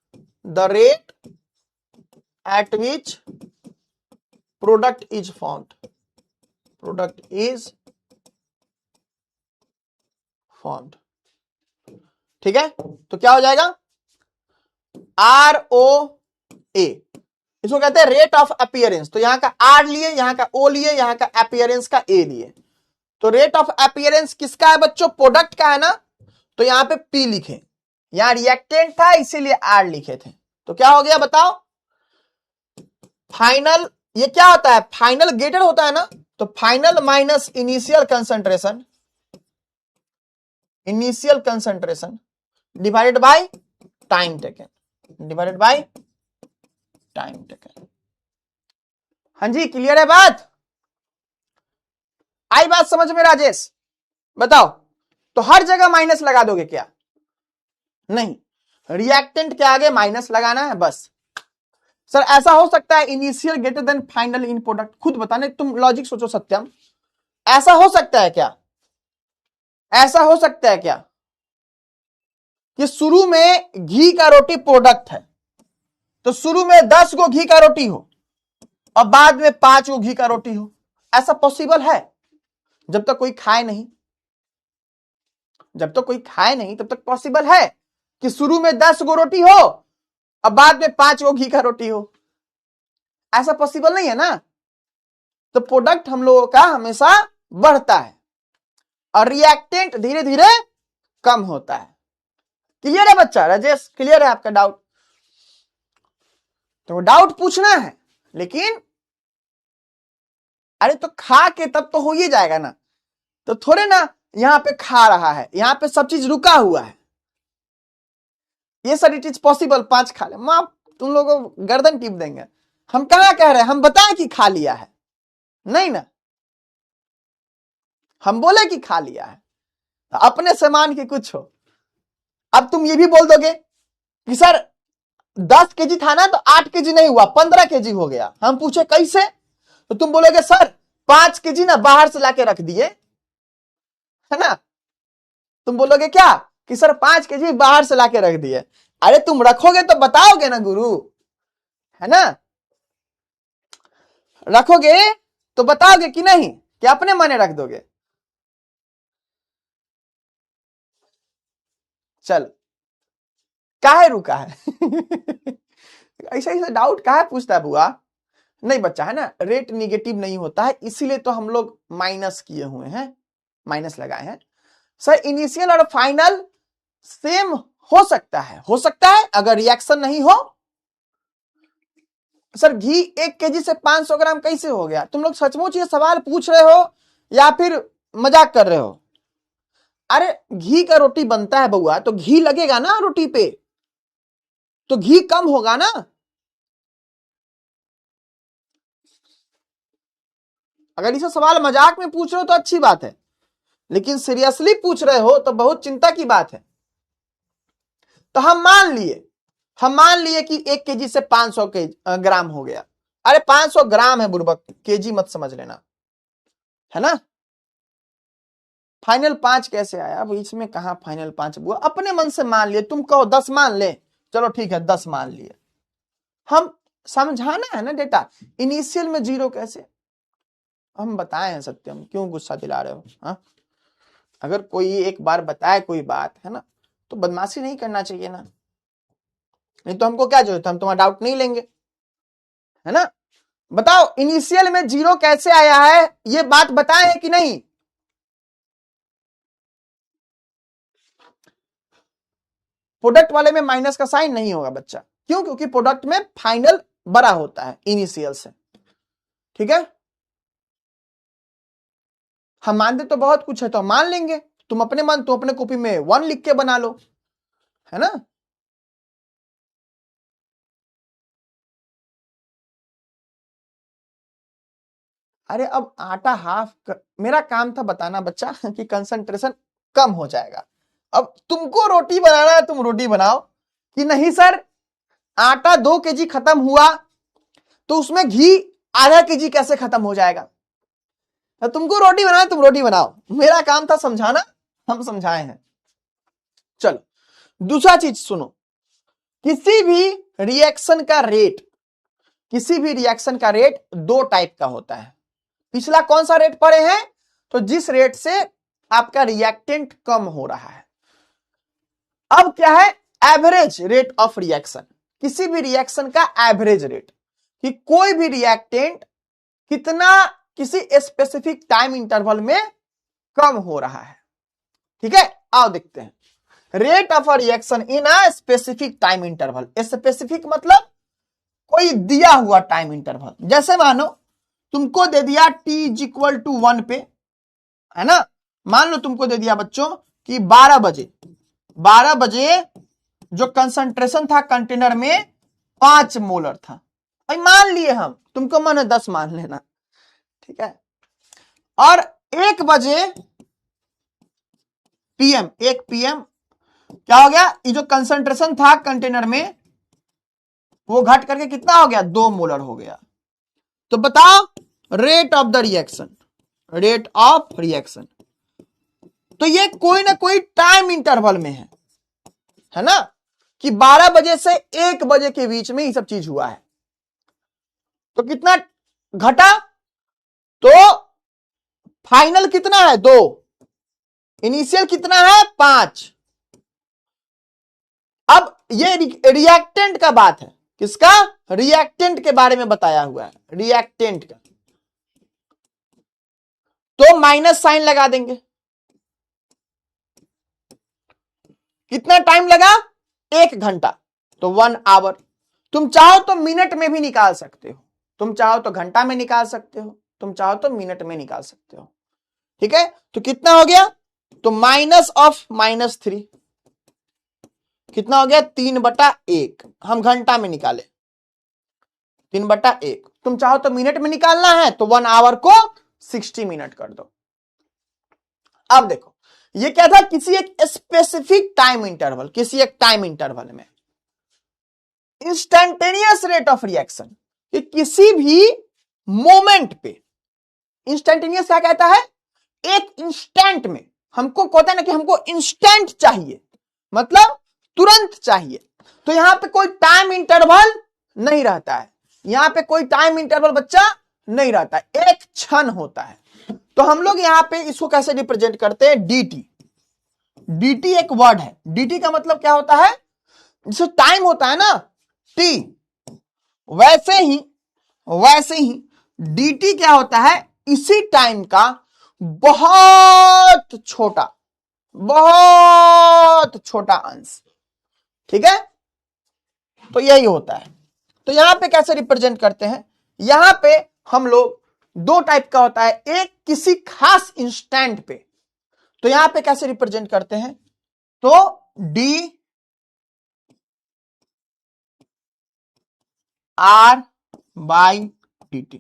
product is found, ठीक है। तो क्या हो जाएगा, ROA, इसको कहते हैं रेट ऑफ अपीयरेंस। तो यहां का आर लिए, यहां का ओ लिए, यहां का अपीयरेंस का ए लिए। तो रेट ऑफ अपीयरेंस किसका है बच्चों, प्रोडक्ट का है ना, तो यहां पे पी लिखे, यहां रिएक्टेंट था इसीलिए आर लिखे थे। तो क्या हो गया बताओ, फाइनल, ये क्या होता है, फाइनल ग्रेटर होता है ना, तो final minus initial concentration divided by time taken, हाँ जी क्लियर है बात, आई बात समझ में राजेश, बताओ। तो हर जगह माइनस लगा दोगे क्या, नहीं, रिएक्टेंट के आगे माइनस लगाना है बस। सर ऐसा हो सकता है इनिशियल ग्रेटर देन फाइनल इन प्रोडक्ट, खुद बताने, तुम लॉजिक सोचो सत्यम, ऐसा हो सकता है क्या, ऐसा हो सकता है क्या कि शुरू में घी का रोटी प्रोडक्ट है, तो शुरू में 10 गो घी का रोटी हो और बाद में 5 गो घी का रोटी हो, ऐसा पॉसिबल है, जब तक कोई खाए नहीं, तब तक पॉसिबल है कि शुरू में 10 गो रोटी हो और बाद में 5 गो घी का रोटी हो, ऐसा पॉसिबल नहीं है ना। तो प्रोडक्ट हम लोगों का हमेशा बढ़ता है और रिएक्टेंट धीरे धीरे कम होता है। क्लियर है बच्चा, राजेश क्लियर है आपका डाउट, तो डाउट पूछना है, लेकिन अरे तो खा के तब तो हो ही जाएगा ना, तो थोड़े ना यहां पे खा रहा है, यहां पे सब चीज रुका हुआ है, ये सारी चीज पॉसिबल, 5 खा ले, मां तुम लोगों को गर्दन टिप देंगे। हम कहां कह रहे हैं, हम बताएं कि खा लिया है, नहीं ना, हम बोले कि खा लिया है, अपने से मान के कुछ हो। अब तुम ये भी बोल दोगे कि सर 10 केजी था ना, तो 8 केजी नहीं हुआ, 15 केजी हो गया, हम पूछे कैसे, तो तुम बोलोगे सर 5 केजी ना बाहर से लाके रख दिए, है ना, तुम बोलोगे क्या कि सर 5 केजी बाहर से लाके रख दिए, अरे तुम रखोगे तो बताओगे ना गुरु, है ना, रखोगे तो बताओगे कि नहीं, कि अपने मने रख दोगे। चल काहे रुका है ऐसा ऐसा डाउट काहे पूछता है बुआ, नहीं बच्चा है ना, रेट निगेटिव नहीं होता है, इसीलिए तो हम लोग माइनस किए हुए हैं, माइनस लगाए हैं। सर इनिशियल और फाइनल सेम हो सकता है अगर रिएक्शन नहीं हो। सर घी 1 केजी से 500 ग्राम कैसे हो गया, तुम लोग सचमुच ये सवाल पूछ रहे हो या फिर मजाक कर रहे हो, अरे घी का रोटी बनता है बउआ, तो घी लगेगा ना रोटी पे, तो घी कम होगा ना। अगर इसे सवाल मजाक में पूछ रहे हो तो अच्छी बात है, लेकिन सीरियसली पूछ रहे हो तो बहुत चिंता की बात है। तो हम मान लिए कि 1 केजी से 500 ग्राम हो गया, अरे 500 ग्राम है बुर्बक, केजी मत समझ लेना, है ना। फाइनल 5 कैसे आया, अब इसमें कहां फाइनल 5 बुआ, अपने मन से मान लिए, तुम कहो 10 मान ले, चलो ठीक है 10 मान लिए, हम समझाना है ना डेटा, इनिशियल में 0 कैसे, हम बताए हैं सत्यम, क्यों गुस्सा दिला रहे हो, हाँ? अगर कोई एक बार बताए कोई बात, है ना, तो बदमाशी नहीं करना चाहिए ना, नहीं तो हमको क्या जरूरत है, हम तुम्हारा डाउट नहीं लेंगे, है ना। बताओ इनिशियल में 0 कैसे आया है, ये बात बताए है कि नहीं, प्रोडक्ट वाले में माइनस का साइन नहीं होगा बच्चा। क्यों? क्योंकि प्रोडक्ट में फाइनल बड़ा होता है इनिशियल से। ठीक है, हम मानते तो बहुत कुछ है तो हम मान लेंगे, तुम अपने कॉपी में 1 लिख के बना लो, है ना। अरे अब आटा मेरा काम था बताना बच्चा कि कंसंट्रेशन कम हो जाएगा। अब तुमको रोटी बनाना है, तुम रोटी बनाओ कि नहीं सर आटा 2 kg खत्म हुआ तो उसमें घी आधा kg कैसे खत्म हो जाएगा। तो तुमको रोटी बनाना है, तुम रोटी बनाओ, मेरा काम था समझाना, हम समझाए हैं। चलो दूसरा चीज सुनो, किसी भी रिएक्शन का रेट 2 टाइप का होता है। पिछला कौन सा रेट पढ़े हैं? तो जिस रेट से आपका रिएक्टेंट कम हो रहा है। अब क्या है? एवरेज रेट ऑफ रिएक्शन, किसी भी रिएक्शन का एवरेज रेट, कि कोई भी रिएक्टेंट कितना किसी स्पेसिफिक टाइम इंटरवल में कम हो रहा है। ठीक है, आओ देखते हैं rate of a reaction in a specific time interval. Specific मतलब कोई दिया हुआ टाइम इंटरवल। जैसे मानो तुमको दे दिया t इक्वल टू 1 पे, है ना। मान लो तुमको दे दिया बच्चों कि 12 बजे जो कंसंट्रेशन था कंटेनर में 5 मोलर था। भाई मान लिए हम, तुमको मन 10 मान लेना, ठीक है। और 1 बजे पीएम क्या हो गया? ये जो कंसंट्रेशन था कंटेनर में वो घट करके कितना हो गया? 2 मोलर हो गया। तो बताओ रेट ऑफ रिएक्शन, तो ये कोई ना कोई टाइम इंटरवल में है ना, कि 12 बजे से 1 बजे के बीच में ये सब चीज हुआ है। तो कितना घटा? तो फाइनल कितना है? 2, इनिशियल कितना है? 5। अब ये रिएक्टेंट का बात है, किसका? रिएक्टेंट के बारे में बताया हुआ है, रिएक्टेंट का। तो माइनस साइन लगा देंगे। कितना टाइम लगा? 1 घंटा, तो 1 आवर। तुम चाहो तो मिनट में भी निकाल सकते हो, तुम चाहो तो घंटा में निकाल सकते हो, तुम चाहो तो मिनट में निकाल सकते हो। ठीक है, तो कितना हो गया? तो माइनस ऑफ -3 कितना हो गया? 3/1। हम घंटा में निकाले 3/1। तुम चाहो तो मिनट में निकालना है तो 1 आवर को 60 मिनट कर दो। अब देखो ये क्या था? किसी एक स्पेसिफिक टाइम इंटरवल, किसी एक टाइम इंटरवल में इंस्टेंटेनियस रेट ऑफ रिएक्शन, कि किसी भी मोमेंट पे, इंस्टेंटेनियस क्या कहता है? एक इंस्टेंट में। हमको कहता है ना कि हमको इंस्टेंट चाहिए, मतलब तुरंत चाहिए। तो यहां पे कोई टाइम इंटरवल नहीं रहता है, यहां पे कोई टाइम इंटरवल बच्चा नहीं रहता है, एक क्षण होता है। तो हम लोग यहां पे इसको कैसे रिप्रेजेंट करते हैं? dt एक वर्ड है। dt का मतलब क्या होता है? जैसे टाइम होता है ना t, वैसे ही dt क्या होता है? इसी टाइम का बहुत छोटा अंश। ठीक है, तो यही होता है। तो यहां पे कैसे रिप्रेजेंट करते हैं? यहां पे हम लोग 2 टाइप का होता है, एक किसी खास इंस्टेंट पे। तो यहां पे कैसे रिप्रेजेंट करते हैं? तो d r बाई dt।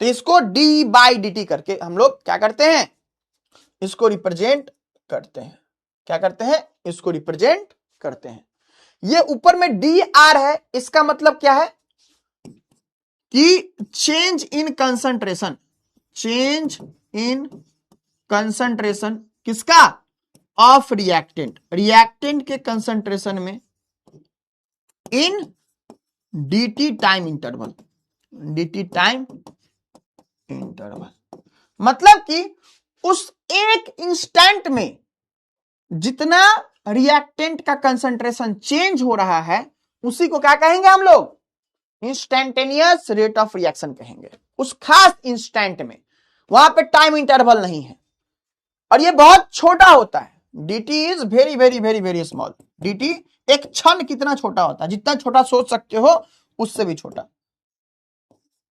तो इसको d बाई dt करके हम लोग क्या करते हैं? इसको रिप्रेजेंट करते हैं। क्या करते हैं? इसको रिप्रेजेंट करते हैं। ये ऊपर में dr है, इसका मतलब क्या है? कि चेंज इन कंसंट्रेशन किसका? ऑफ रिएक्टेंट के कंसंट्रेशन में इन dt टाइम इंटरवल, मतलब कि उस एक इंस्टेंट में जितना रिएक्टेंट का कंसंट्रेशन चेंज हो रहा है उसी को क्या कहेंगे हम लोग? इंस्टेंटेनियस रेट ऑफ रिएक्शन कहेंगे। उस खास इंस्टेंट में, वहां पे टाइम इंटरवल नहीं है और ये बहुत छोटा होता है। dt is very very very very small, dt एक क्षण कितना छोटा होता है, जितना छोटा सोच सकते हो उससे भी छोटा,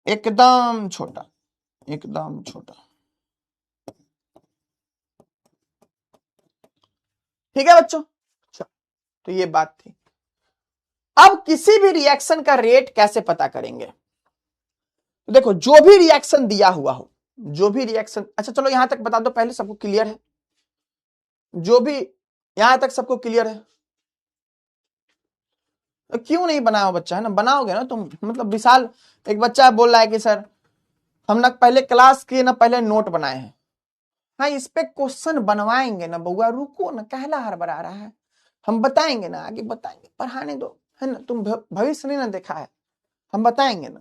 एकदम छोटा, एकदम छोटा। ठीक है बच्चों, तो ये बात थी। अब किसी भी रिएक्शन का रेट कैसे पता करेंगे? तो देखो जो भी रिएक्शन दिया हुआ हो, जो भी रिएक्शन, अच्छा चलो यहां तक बता दो पहले, सबको क्लियर है? जो भी यहां तक सबको क्लियर है? तो क्यों नहीं बनाओ बच्चा, है ना, बनाओगे ना तुम। मतलब विशाल एक बच्चा बोल रहा है कि सर हम ना पहले क्लास किए ना पहले नोट बनाए हैं। हाँ इस पे क्वेश्चन बनवाएंगे ना बउआ, रुको ना, कहला हड़बड़ा रहा है, हम बताएंगे ना, आगे बताएंगे, पढ़ाने दो, है ना, तुम भविष्य नहीं ना देखा है, हम बताएंगे ना,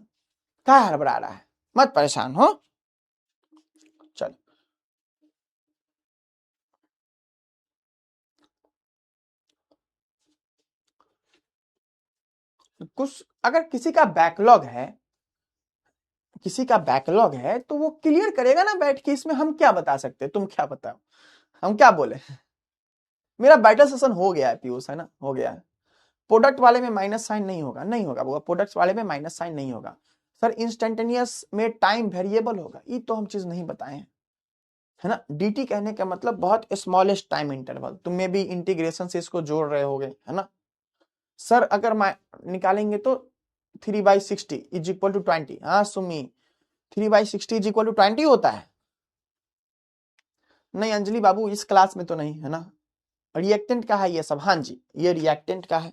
क्या हड़बड़ा रहा है, मत परेशान हो। चलो कुछ अगर किसी का बैकलॉग है, किसी का बैकलॉग है तो वो क्लियर करेगा ना बैठ के, इसमें हम क्या बता सकते हैं, तुम क्या बताओ, हम क्या बोले। मेरा बैटल सेशन हो गया है पीयूष, है ना, हो गया है। प्रोडक्ट वाले में माइनस साइन नहीं होगा, नहीं होगा वो, प्रोडक्ट्स वाले में माइनस साइन नहीं होगा सर। इंस्टेंटेनियस में टाइम वेरिएबल होगा, ये तो हम चीज नहीं बताए हैं, है ना। dt कहने का मतलब बहुत स्मॉलेस्ट टाइम इंटरवल, तुम में भी इंटीग्रेशन से इसको जोड़ रहे होगे, है ना। सर अगर निकालेंगे तो 3/60 इज इक्वल टू 20, हाँ सुमी 3/60 इज इक्वल टू 20 होता है? नहीं अंजलि बाबू इस क्लास में तो नहीं, है ना। रिएक्टेंट का है ये सब, हाँ जी ये रिएक्टेंट का है।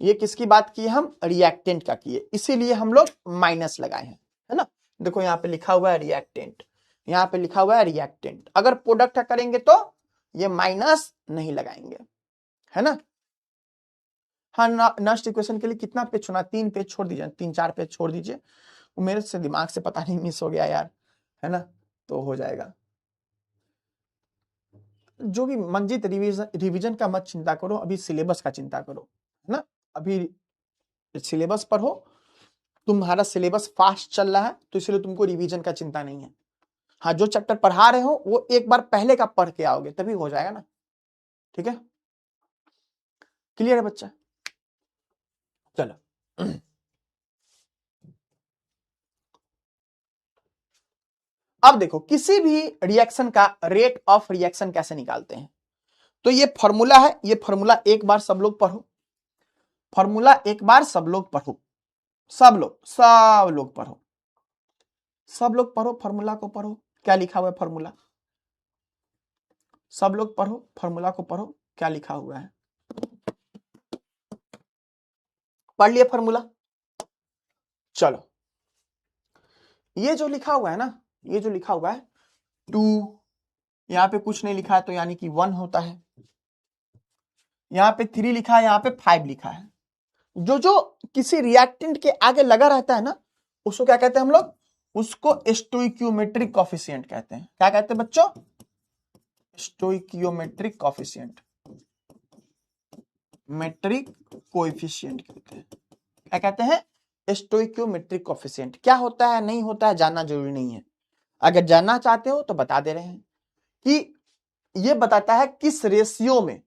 ये किसकी बात की, हम रिएक्टेंट का किए, इसीलिए हम लोग माइनस लगाए हैं, है ना। देखो यहाँ पे लिखा हुआ है रिएक्टेंट, यहाँ पे लिखा हुआ है रिएक्टेंट। अगर प्रोडक्ट करेंगे तो ये माइनस नहीं लगाएंगे, है ना। हाँ नेक्स्ट इक्वेशन के लिए कितना पेज छोड़ना, 3 पेज छोड़ दीजिए, 3-4 पेज छोड़ दीजिए, वो मेरे से दिमाग से पता नहीं मिस हो गया यार, है ना, तो हो जाएगा। जो भी मंजित रिवीजन का मत चिंता करो, अभी सिलेबस का चिंता करो, है ना। अभी सिलेबस पर हो, तुम्हारा सिलेबस फास्ट चल रहा है तो इसलिए तुमको रिवीजन का चिंता नहीं है। हाँ जो चैप्टर पढ़ा रहे हो वो एक बार पहले का पढ़ के आओगे तभी हो जाएगा ना, ठीक है। क्लियर है बच्चा? चलो अब देखो किसी भी रिएक्शन का रेट ऑफ रिएक्शन कैसे निकालते हैं। तो ये फॉर्मूला है, ये फॉर्मूला एक बार सब लोग पढ़ो, फॉर्मूला एक बार सब लोग पढ़ो, सब लोग पढ़ो, सब लोग पढ़ो, फॉर्मूला को पढ़ो, क्या लिखा हुआ है फॉर्मूला, सब लोग पढ़ो फॉर्मूला को, पढ़ो क्या लिखा हुआ है, पढ़ लिया फॉर्मूला। चलो ये जो लिखा हुआ है ना, ये जो लिखा हुआ है 2, यहाँ पे कुछ नहीं लिखा है तो यानी कि 1 होता है, यहाँ पे 3 लिखा है, यहाँ पे 5 लिखा है। जो जो किसी रिएक्टेंट के आगे लगा रहता है ना उसको क्या कहते हैं हम लोग, उसको स्टोइकियोमेट्रिक कोफिशिएंट कहते हैं। क्या कहते हैं बच्चों? स्टोइकियोमेट्रिक कोफिशिएंट, मेट्रिक कोएफिशिएंट कहते हैं। क्या कहते हैं? Stoichiometric coefficient. क्या होता है नहीं होता है जानना जरूरी नहीं है, अगर जानना चाहते हो तो बता दे रहे हैं कि ये बताता है किस रेशियो में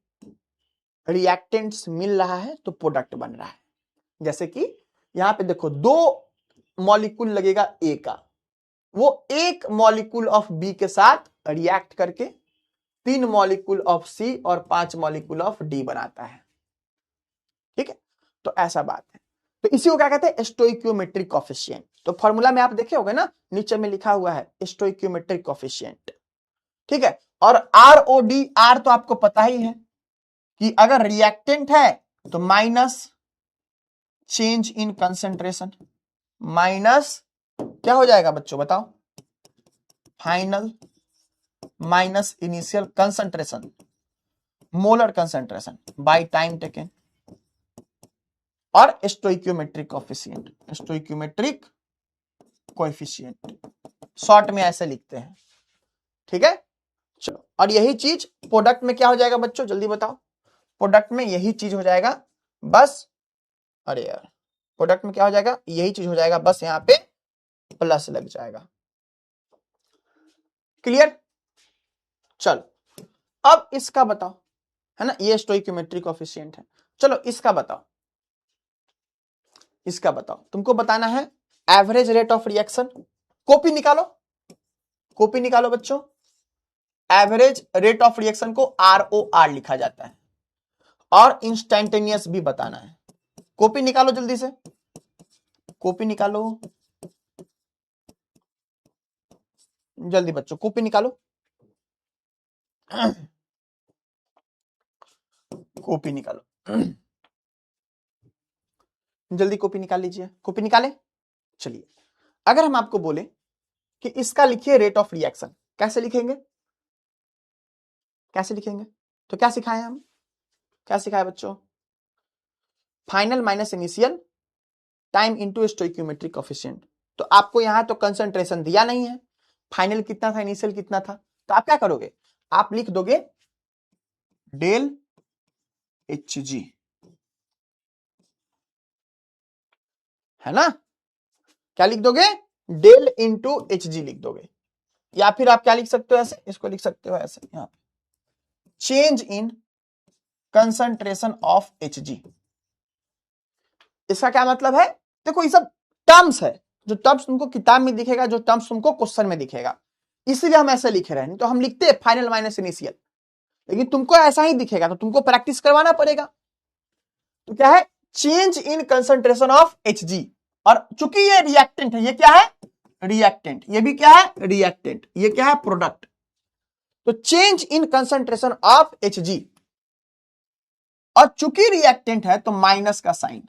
रिएक्टेंट्स मिल रहा है तो प्रोडक्ट बन रहा है। जैसे कि यहां पे देखो 2 मॉलिक्यूल लगेगा ए का, वो 1 मॉलिक्यूल ऑफ बी के साथ रिएक्ट करके 3 मॉलिक्यूल ऑफ सी और 5 मॉलिक्यूल ऑफ डी बनाता है, ठीक है। तो ऐसा बात है, तो इसी को क्या कहते हैं? Stoichiometric coefficient. तो फॉर्मूला में आप देखे होंगे ना, नीचे में लिखा हुआ है स्टोइकियोमेट्रिक कोफिशिएंट, ठीक है। और आर ओ डी, आर तो आपको पता ही है कि अगर रिएक्टेंट है तो minus change in concentration, minus क्या हो जाएगा बच्चों बताओ, final, minus initial concentration, molar concentration by time taken, और stoichiometric coefficient, stoichiometric coefficient short में ऐसे लिखते हैं, ठीक है। चलो और यही चीज प्रोडक्ट में क्या हो जाएगा बच्चों जल्दी बताओ, प्रोडक्ट में यही चीज हो जाएगा बस, अरे यार प्रोडक्ट में क्या हो जाएगा, यही चीज हो जाएगा, बस यहां पे प्लस लग जाएगा। क्लियर? चलो अब इसका बताओ, है ना, ये स्टोइकियोमेट्रिक कोएफिशिएंट है। चलो इसका बताओ, इसका बताओ, तुमको बताना है average rate of reaction. Copy निकालो, कॉपी निकालो बच्चों। एवरेज रेट ऑफ रिएक्शन को ROR लिखा जाता है, और इंस्टेंटेनियस भी बताना है। कॉपी निकालो जल्दी से, कॉपी निकालो जल्दी बच्चों, कॉपी निकालो, कॉपी निकालो जल्दी, कॉपी निकाल लीजिए, कॉपी निकाले। चलिए अगर हम आपको बोले कि इसका लिखिए रेट ऑफ रिएक्शन, कैसे लिखेंगे, कैसे लिखेंगे? तो क्या सिखाए हम, क्या सिखाए बच्चों? Final minus initial time into stoichiometric coefficient. तो आपको यहां तो कंसंट्रेशन दिया नहीं है, फाइनल कितना था, इनिशियल कितना था, तो आप क्या करोगे, आप लिख दोगे डेल Hg, है ना, क्या लिख दोगे, डेल इंटू Hg लिख दोगे। या फिर आप क्या लिख सकते हो, ऐसे इसको लिख सकते हो ऐसे, यहां पे change in concentration of Hg। इसका क्या मतलब है, देखो ये सब टर्म्स है, जो टर्म्स तुमको किताब में दिखेगा, जो टर्म्स तुमको क्वेश्चन में दिखेगा, इसीलिए हम ऐसे लिख रहे हैं। नहीं तो हम लिखते हैं फाइनल माइनस इनिशियल, लेकिन तुमको ऐसा ही दिखेगा, तो तुमको प्रैक्टिस करवाना पड़ेगा। तो क्या है, change in concentration of Hg, और चूंकि ये रिएक्टेंट है, ये क्या है, रिएक्टेंट, ये भी क्या है, रिएक्टेंट, ये क्या है, प्रोडक्ट। तो change in concentration of Hg, और चूंकि रिएक्टेंट है तो माइनस का साइन,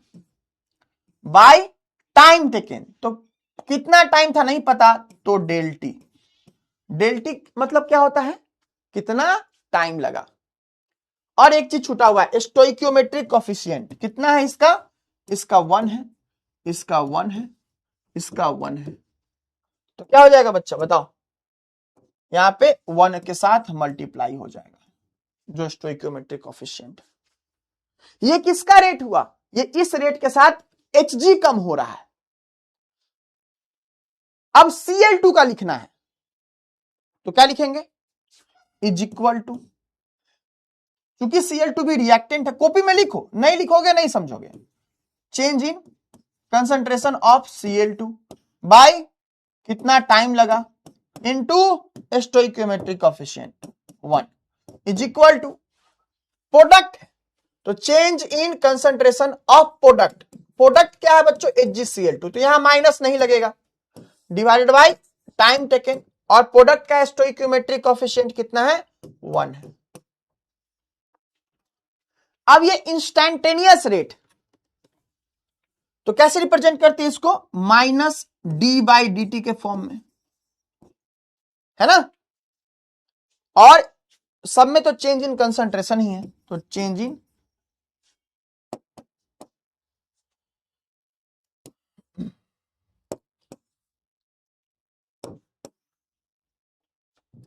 बाय टाइम टेकन, तो कितना टाइम था नहीं पता, तो डेल टी। डेल टी मतलब क्या होता है, कितना टाइम लगा। और एक चीज छूटा हुआ है, स्टोइकियोमेट्रिक कोएफिशिएंट कितना है इसका, इसका 1 है, इसका 1 है, इसका 1 है। तो क्या हो जाएगा बच्चा बताओ, यहां पे 1 के साथ मल्टीप्लाई हो जाएगा, जो स्टोइकियोमेट्रिक कोएफिशिएंट। ये किसका रेट हुआ, ये इस रेट के साथ Hg कम हो रहा है। अब Cl2 का लिखना है, तो क्या लिखेंगे, इज इक्वल टू, क्योंकि Cl2 भी रिएक्टेंट है, कॉपी में लिखो, नहीं लिखोगे नहीं समझोगे। Change in concentration of Cl2 by कितना टाइम लगा, into stoichiometric coefficient 1 is equal to product, तो change in concentration of product, product क्या है बच्चों, HgCl2, तो यहां माइनस नहीं लगेगा, डिवाइडेड बाय टाइम टेकन, और प्रोडक्ट का स्टोइकियोमेट्रिक कोएफिशिएंट कितना है, 1 है। अब ये इंस्टेंटेनियस रेट, तो कैसे रिप्रेजेंट करते हैं इसको, माइनस d/dt के फॉर्म में, है ना, और सब में तो चेंज इन कंसंट्रेशन ही है, तो चेंज इन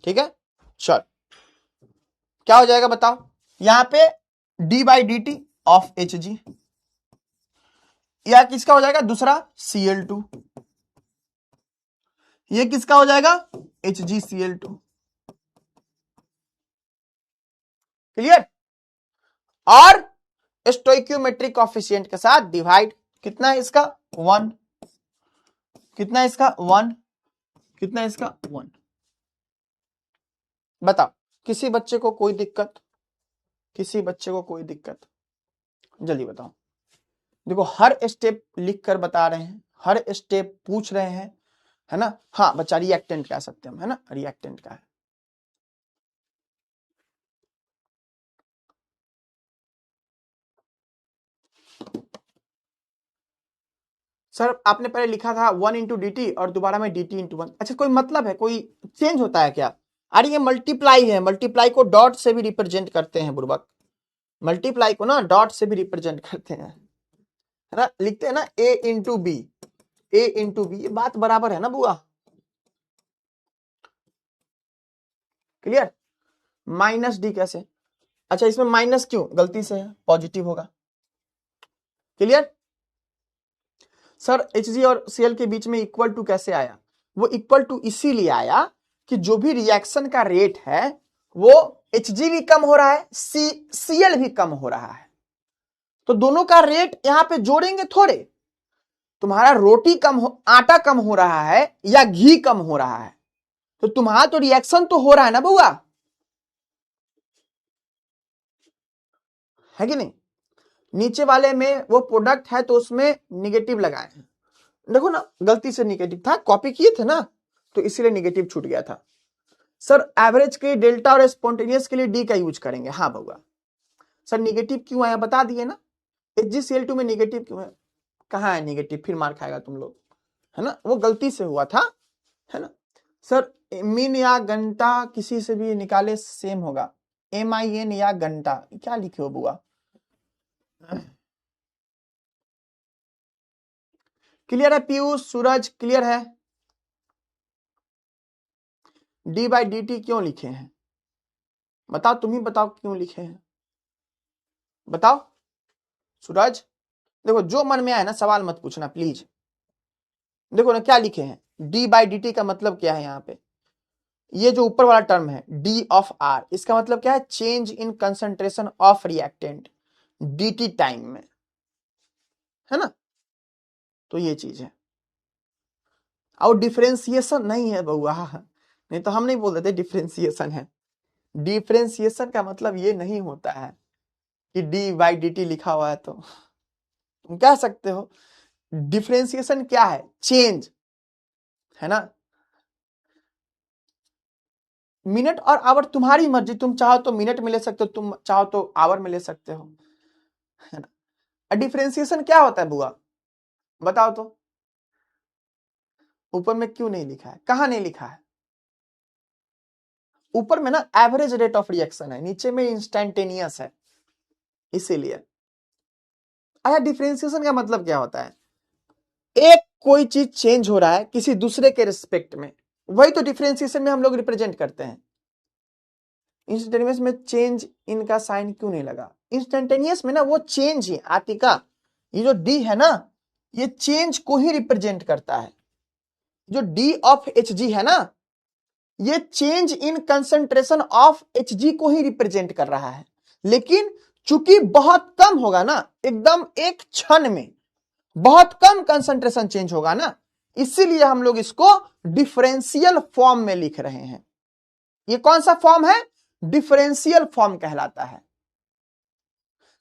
ठीक है। चल क्या हो जाएगा बताओ, यहां पे d/dt ऑफ Hg, या किसका हो जाएगा दूसरा, Cl2, ये किसका हो जाएगा, HgCl2, क्लियर। और स्टोइकियोमेट्रिक कोएफिशिएंट के साथ डिवाइड, कितना है इसका 1, कितना है इसका 1, कितना है इसका 1। बताओ किसी बच्चे को कोई दिक्कत, किसी बच्चे को कोई दिक्कत, जल्दी बताओ। देखो हर स्टेप लिख कर बता रहे हैं, हर स्टेप पूछ रहे हैं, है ना। हाँ बच्चा रिएक्टेंट कह सकते हैं हम, है ना, रिएक्टेंट का है। सर आपने पहले लिखा था 1 इंटू डी और दोबारा में dt इंटू 1, अच्छा कोई मतलब है, कोई चेंज होता है क्या? अरे ये मल्टीप्लाई है, मल्टीप्लाई को डॉट से भी रिप्रेजेंट करते हैं बुर्बक, मल्टीप्लाई को ना डॉट से भी रिप्रेजेंट करते हैं, है ना, लिखते हैं ना a into B, a into B, ये बात बराबर है ना बुआ, क्लियर। माइनस डी कैसे, अच्छा इसमें माइनस क्यों, गलती से है, पॉजिटिव होगा, क्लियर। सर Hg और Cl के बीच में इक्वल टू कैसे आया, वो इक्वल टू इसीलिए आया कि जो भी रिएक्शन का रेट है वो Hg भी कम हो रहा है, Cl भी कम हो रहा है, तो दोनों का रेट यहां पे जोड़ेंगे थोड़े। तुम्हारा रोटी कम हो, आटा कम हो रहा है या घी कम हो रहा है, तो तुम्हारा तो रिएक्शन तो हो रहा है ना बउआ, है कि नहीं। नीचे वाले में वो प्रोडक्ट है तो उसमें निगेटिव लगाए हैं, देखो ना गलती से निगेटिव था, कॉपी किए थे ना तो इसीलिए निगेटिव छूट गया था। सर एवरेज के लिए डेल्टा और स्पॉन्टेनियस के लिए डी का यूज करेंगे। हाँ बउआ। सर निगेटिव क्यों आया बता दिए ना, HgCl2 में निगेटिव क्यों है, कहाँ है निगेटिव, फिर मार खाएगा तुम लोग, है ना, वो गलती से हुआ था, है ना। सर मिन या घंटा किसी से भी निकाले सेम होगा, MIN या घंटा, क्या लिखे हो बुआ। क्लियर है पीयूष, सूरज क्लियर है। d/dt क्यों लिखे हैं बताओ, तुम ही बताओ क्यों लिखे हैं, बताओ सूरज। देखो जो मन में आए ना सवाल मत पूछना प्लीज। देखो ना क्या लिखे हैं, d/dt का मतलब क्या है यहाँ पे, ये जो ऊपर वाला टर्म है d ऑफ r, इसका मतलब क्या है, change in concentration of reactant dt time में, है ना, तो ये चीज है। और डिफरेंशिएशन नहीं है बउआ, नहीं तो हम नहीं बोल देते डिफरेंशिएशन है। डिफरेंशिएशन का मतलब ये नहीं होता है कि d/dt लिखा हुआ है तो तुम कह सकते हो। डिफरेंशिएशन क्या है, चेंज, है ना। मिनट और आवर तुम्हारी मर्जी, तुम चाहो तो मिनट में ले सकते हो, तुम चाहो तो आवर में ले सकते हो, है ना। डिफरेंशिएशन क्या होता है बुआ बताओ तो, ऊपर में क्यों नहीं लिखा है, कहां नहीं लिखा है, ऊपर में ना एवरेज रेट ऑफ रिएक्शन है, नीचे में इंस्टेंटेनियस है, इसीलिए। अच्छा डिफरेंशिएशन का मतलब क्या होता है, एक कोई चीज चेंज हो रहा है किसी दूसरे के रिस्पेक्ट में, वही तो डिफरेंशिएशन में हम लोग रिप्रेजेंट करते हैं। इंस्टेंटेनियस में चेंज इनका साइन क्यों नहीं लगा, इंस्टेंटेनियस में ना वो चेंज ही, आतिका ये जो डी है ना ये चेंज को ही रिप्रेजेंट करता है, जो डी ऑफ Hg है ना ये change in concentration of Hg को ही रिप्रेजेंट कर रहा है, लेकिन चूंकि बहुत कम होगा ना, एकदम एक क्षण में बहुत कम कंसंट्रेशन चेंज होगा ना, इसीलिए हम लोग इसको डिफरेंशियल फॉर्म में लिख रहे हैं। ये कौन सा फॉर्म है, डिफरेंशियल फॉर्म कहलाता है।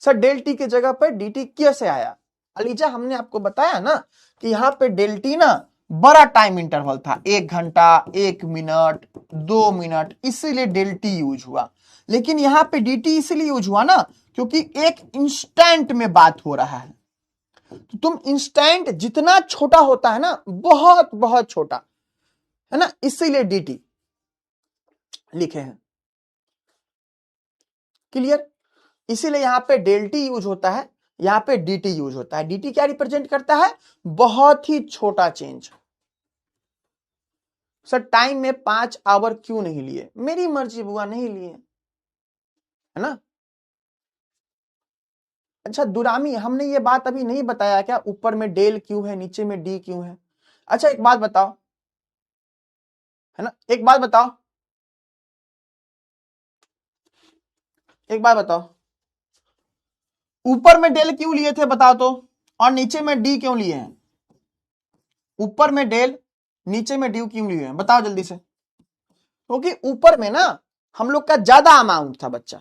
सर डेल टी की जगह पर डी टी कैसे आया, अलीजा हमने आपको बताया ना कि यहां पे डेल टी ना बड़ा टाइम इंटरवल था, 1 घंटा 1 मिनट 2 मिनट, इसीलिए डेल टी यूज हुआ। लेकिन यहां पे डी टी इसलिए यूज हुआ ना क्योंकि एक इंस्टेंट में बात हो रहा है, तो तुम इंस्टेंट जितना छोटा होता है ना बहुत बहुत छोटा, है ना, इसीलिए डी टी लिखे हैं। क्लियर, इसीलिए यहां पे डेल टी यूज होता है, यहां पे dt यूज होता है। dt क्या रिप्रेजेंट करता है, बहुत ही छोटा चेंज। सर टाइम में 5 आवर क्यों नहीं लिए, मेरी मर्जी बुआ, नहीं लिए, है ना। अच्छा दुरामी हमने ये बात अभी नहीं बताया क्या, ऊपर में डेल क्यों है नीचे में डी क्यों है। अच्छा एक बात बताओ, है ना, एक बात बताओ, एक बात बताओ, ऊपर में डेल क्यों लिए थे बताओ तो, और नीचे में डी क्यों लिए हैं, ऊपर में डेल नीचे में डी क्यों लिए हैं बताओ जल्दी से। क्योंकि ऊपर में ना हम लोग का ज्यादा अमाउंट था बच्चा,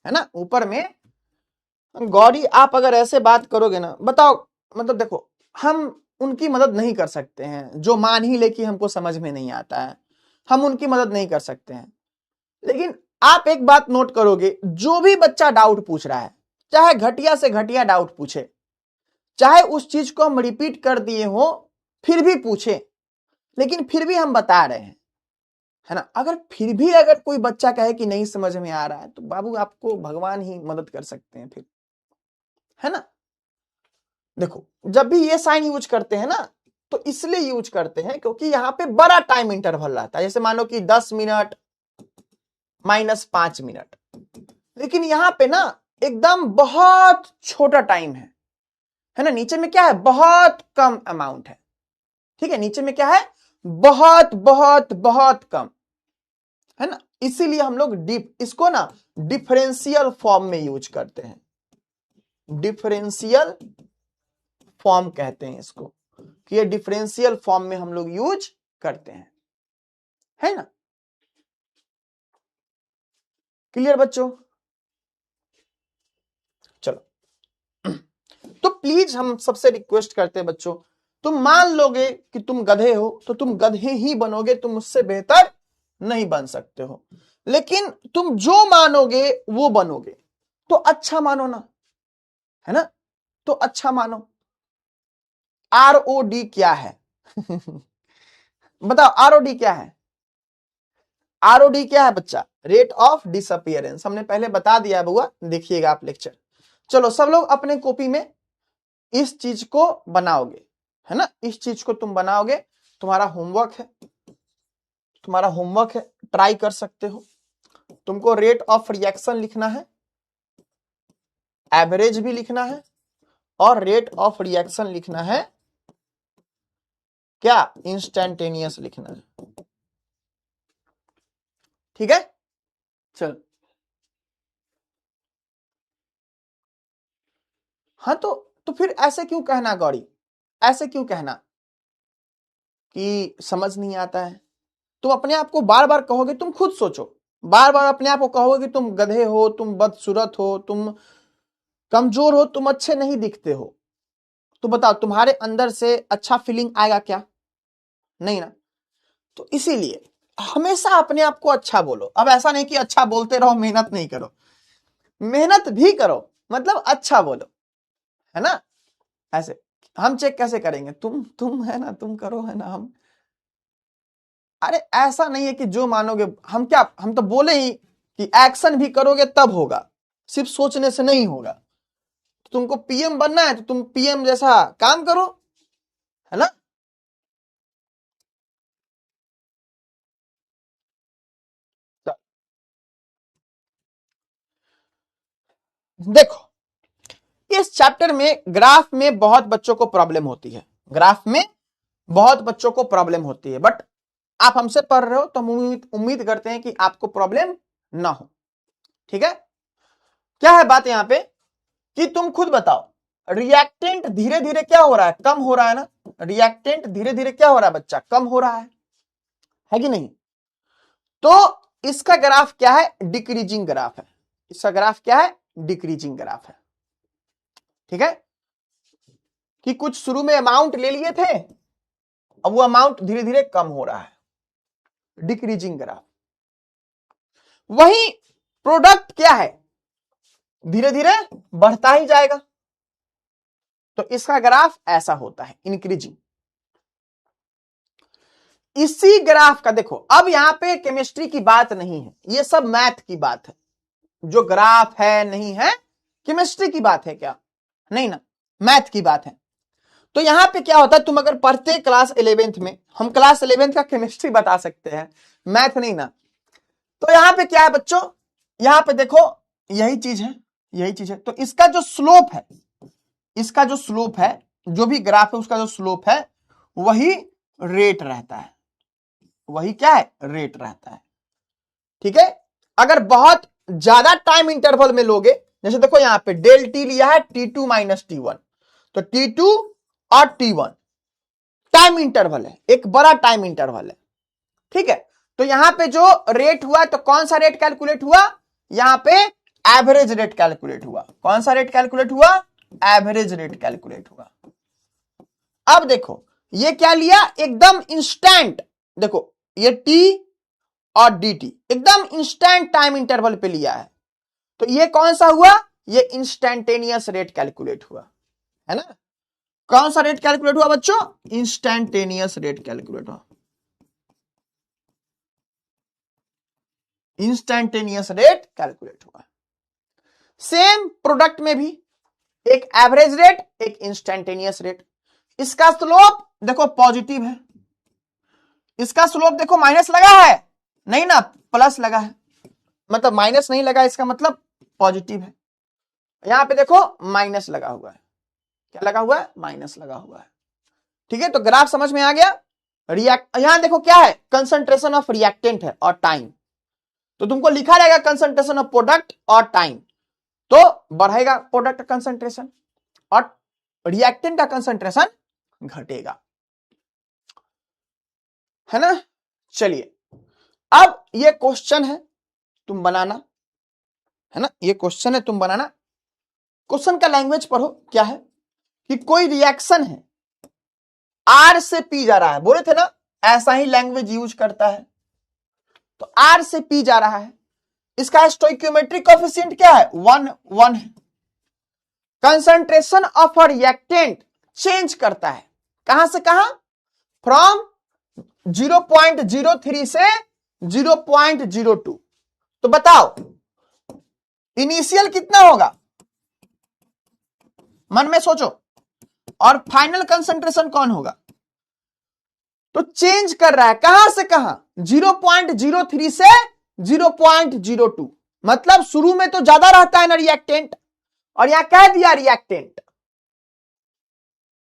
है ना, ऊपर में। गौरी आप अगर ऐसे बात करोगे ना, बताओ मतलब देखो हम उनकी मदद नहीं कर सकते हैं जो मान ही ले कि हमको समझ में नहीं आता है, हम उनकी मदद नहीं कर सकते हैं। लेकिन आप एक बात नोट करोगे, जो भी बच्चा डाउट पूछ रहा है, चाहे घटिया से घटिया डाउट पूछे, चाहे उस चीज को हम रिपीट कर दिए हो फिर भी पूछे, लेकिन फिर भी हम बता रहे हैं, है ना। अगर फिर भी अगर कोई बच्चा कहे कि नहीं समझ में आ रहा है, तो बाबू आपको भगवान ही मदद कर सकते हैं फिर, है ना। देखो जब भी ये साइन यूज करते हैं ना तो इसलिए यूज करते हैं क्योंकि यहां पे बड़ा टाइम इंटरवल रहता है, जैसे मान लो कि 10 मिनट -5 मिनट, लेकिन यहां पे ना एकदम बहुत छोटा टाइम है ना। नीचे में क्या है, बहुत कम अमाउंट है, ठीक है, नीचे में क्या है, बहुत बहुत बहुत कम, है ना, इसीलिए हम लोग इसको ना डिफरेंशियल फॉर्म में यूज करते हैं, डिफरेंशियल फॉर्म कहते हैं इसको, कि ये डिफरेंशियल फॉर्म में हम लोग यूज करते हैं, है ना। क्लियर बच्चों? चलो तो प्लीज हम सबसे रिक्वेस्ट करते हैं बच्चों, तुम मान लोगे कि तुम गधे हो तो तुम गधे ही बनोगे, तुम उससे बेहतर नहीं बन सकते हो। लेकिन तुम जो मानोगे वो बनोगे, तो अच्छा मानो ना, है ना, तो अच्छा मानो। ROD क्या है? बताओ ROD क्या है? ROD क्या है बच्चा? Rate of disappearance. हमने पहले बता दिया है बुआ, देखिएगा आप लेक्चर। चलो सब लोग अपने कॉपी में इस चीज को बनाओगे, है ना, इस चीज को तुम बनाओगे, तुम्हारा होमवर्क है, तुम्हारा होमवर्क है, ट्राई कर सकते हो। तुमको रेट ऑफ रिएक्शन लिखना है, एवरेज भी लिखना है, और रेट ऑफ रिएक्शन लिखना है क्या? इंस्टेंटेनियस लिखना है, ठीक है। चल हाँ तो फिर ऐसे क्यों कहना गौरी, ऐसे क्यों कहना कि समझ नहीं आता है? तुम अपने आप को बार बार कहोगे, तुम खुद सोचो, बार बार अपने आप को कहोगे कि तुम गधे हो, तुम बदसूरत हो, तुम कमजोर हो, तुम अच्छे नहीं दिखते हो, तो बताओ तुम्हारे अंदर से अच्छा फीलिंग आएगा क्या? नहीं ना। तो इसीलिए हमेशा अपने आप को अच्छा बोलो। अब ऐसा नहीं कि अच्छा बोलते रहो, मेहनत नहीं करो, मेहनत भी करो, मतलब अच्छा बोलो, है ना। ऐसे हम चेक कैसे करेंगे? तुम है ना, तुम करो, है ना, हम, अरे ऐसा नहीं है कि जो मानोगे, हम क्या, हम तो बोले ही कि एक्शन भी करोगे तब होगा, सिर्फ सोचने से नहीं होगा। तो तुमको PM बनना है तो तुम PM जैसा काम करो, है ना। देखो इस चैप्टर में ग्राफ में बहुत बच्चों को प्रॉब्लम होती है, ग्राफ में बहुत बच्चों को प्रॉब्लम होती है, बट आप हमसे पढ़ रहे हो तो हम उम्मीद करते हैं कि आपको प्रॉब्लम ना हो, ठीक है। क्या है बात यहां पे कि तुम खुद बताओ, रिएक्टेंट धीरे धीरे क्या हो रहा है? कम हो रहा है ना। रिएक्टेंट धीरे धीरे क्या हो रहा है बच्चा? कम हो रहा है कि नहीं? तो इसका ग्राफ क्या है? डिक्रीजिंग ग्राफ है। इसका ग्राफ क्या है? डिक्रीजिंग ग्राफ है, ठीक है। कि कुछ शुरू में अमाउंट ले लिए थे, अब वो अमाउंट धीरे धीरे कम हो रहा है, डिक्रीजिंग ग्राफ। वही प्रोडक्ट क्या है? धीरे धीरे बढ़ता ही जाएगा, तो इसका ग्राफ ऐसा होता है, इंक्रीजिंग। इसी ग्राफ का देखो, अब यहां पे केमिस्ट्री की बात नहीं है, ये सब मैथ की बात है। जो ग्राफ है नहीं है केमिस्ट्री की बात है क्या? नहीं ना, मैथ की बात है। तो यहां पे क्या होता है, तुम अगर पढ़ते क्लास 11th में, हम क्लास 11th का केमिस्ट्री बता सकते हैं, मैथ नहीं ना। तो यहां पे क्या है बच्चों, यहां पे देखो यही चीज है, यही चीज है। तो इसका जो स्लोप है, इसका जो स्लोप है, जो भी ग्राफ है उसका जो स्लोप है वही रेट रहता है, वही क्या है? रेट रहता है, ठीक है। अगर बहुत ज्यादा टाइम इंटरवल में लोगे, जैसे देखो यहां पे डेल टी लिया है T2 - T1, तो T2 और T1 टाइम इंटरवल है, एक बड़ा टाइम इंटरवल है, ठीक है। तो यहां पे जो रेट हुआ, तो कौन सा रेट कैलकुलेट हुआ? यहां पे एवरेज रेट कैलकुलेट हुआ। कौन सा रेट कैलकुलेट हुआ? एवरेज रेट कैलकुलेट हुआ। अब देखो ये क्या लिया, एकदम इंस्टेंट, देखो ये T और DT एकदम इंस्टेंट टाइम इंटरवल पे लिया है, तो ये कौन सा हुआ? ये इंस्टेंटेनियस रेट कैलकुलेट हुआ, है ना। कौन सा रेट कैलकुलेट हुआ बच्चों? इंस्टेंटेनियस रेट कैलकुलेट हुआ, इंस्टेंटेनियस रेट कैलकुलेट हुआ। सेम प्रोडक्ट में भी एक एवरेज रेट, एक इंस्टेंटेनियस रेट। इसका स्लोप देखो पॉजिटिव है, इसका स्लोप देखो माइनस लगा है, नहीं ना, प्लस लगा है, मतलब माइनस नहीं लगा, इसका मतलब पॉजिटिव है। यहां पे देखो माइनस लगा हुआ है, क्या लगा हुआ है? माइनस लगा हुआ है, ठीक है। तो ग्राफ समझ में आ गया। यहां देखो क्या है? कंसंट्रेशन ऑफ रिएक्टेंट है और टाइम। तो तुमको लिखा रहेगा कंसंट्रेशन ऑफ प्रोडक्ट और टाइम, तो बढ़ेगा प्रोडक्ट कंसंट्रेशन और रिएक्टेंट का कंसंट्रेशन घटेगा, है ना। चलिए अब ये क्वेश्चन है तुम बनाना, है ना, ये क्वेश्चन है तुम बनाना। क्वेश्चन का लैंग्वेज पढ़ो, क्या है कि कोई रिएक्शन है, आर से पी जा रहा है, बोले थे ना ऐसा ही लैंग्वेज यूज करता है, तो आर से पी जा रहा है, इसका स्टोइकियोमेट्रिक कोएफिशिएंट क्या है 1 है। Concentration of a reactant change करता है, कहां से कहां, फ्रॉम 0.03 से 0.02, तो बताओ इनिशियल कितना होगा, मन में सोचो, और फाइनल कंसंट्रेशन कौन होगा। तो चेंज कर रहा है कहां से कहां, 0.03 से 0.02, मतलब शुरू में तो ज्यादा रहता है ना रिएक्टेंट, और यहां कह दिया रिएक्टेंट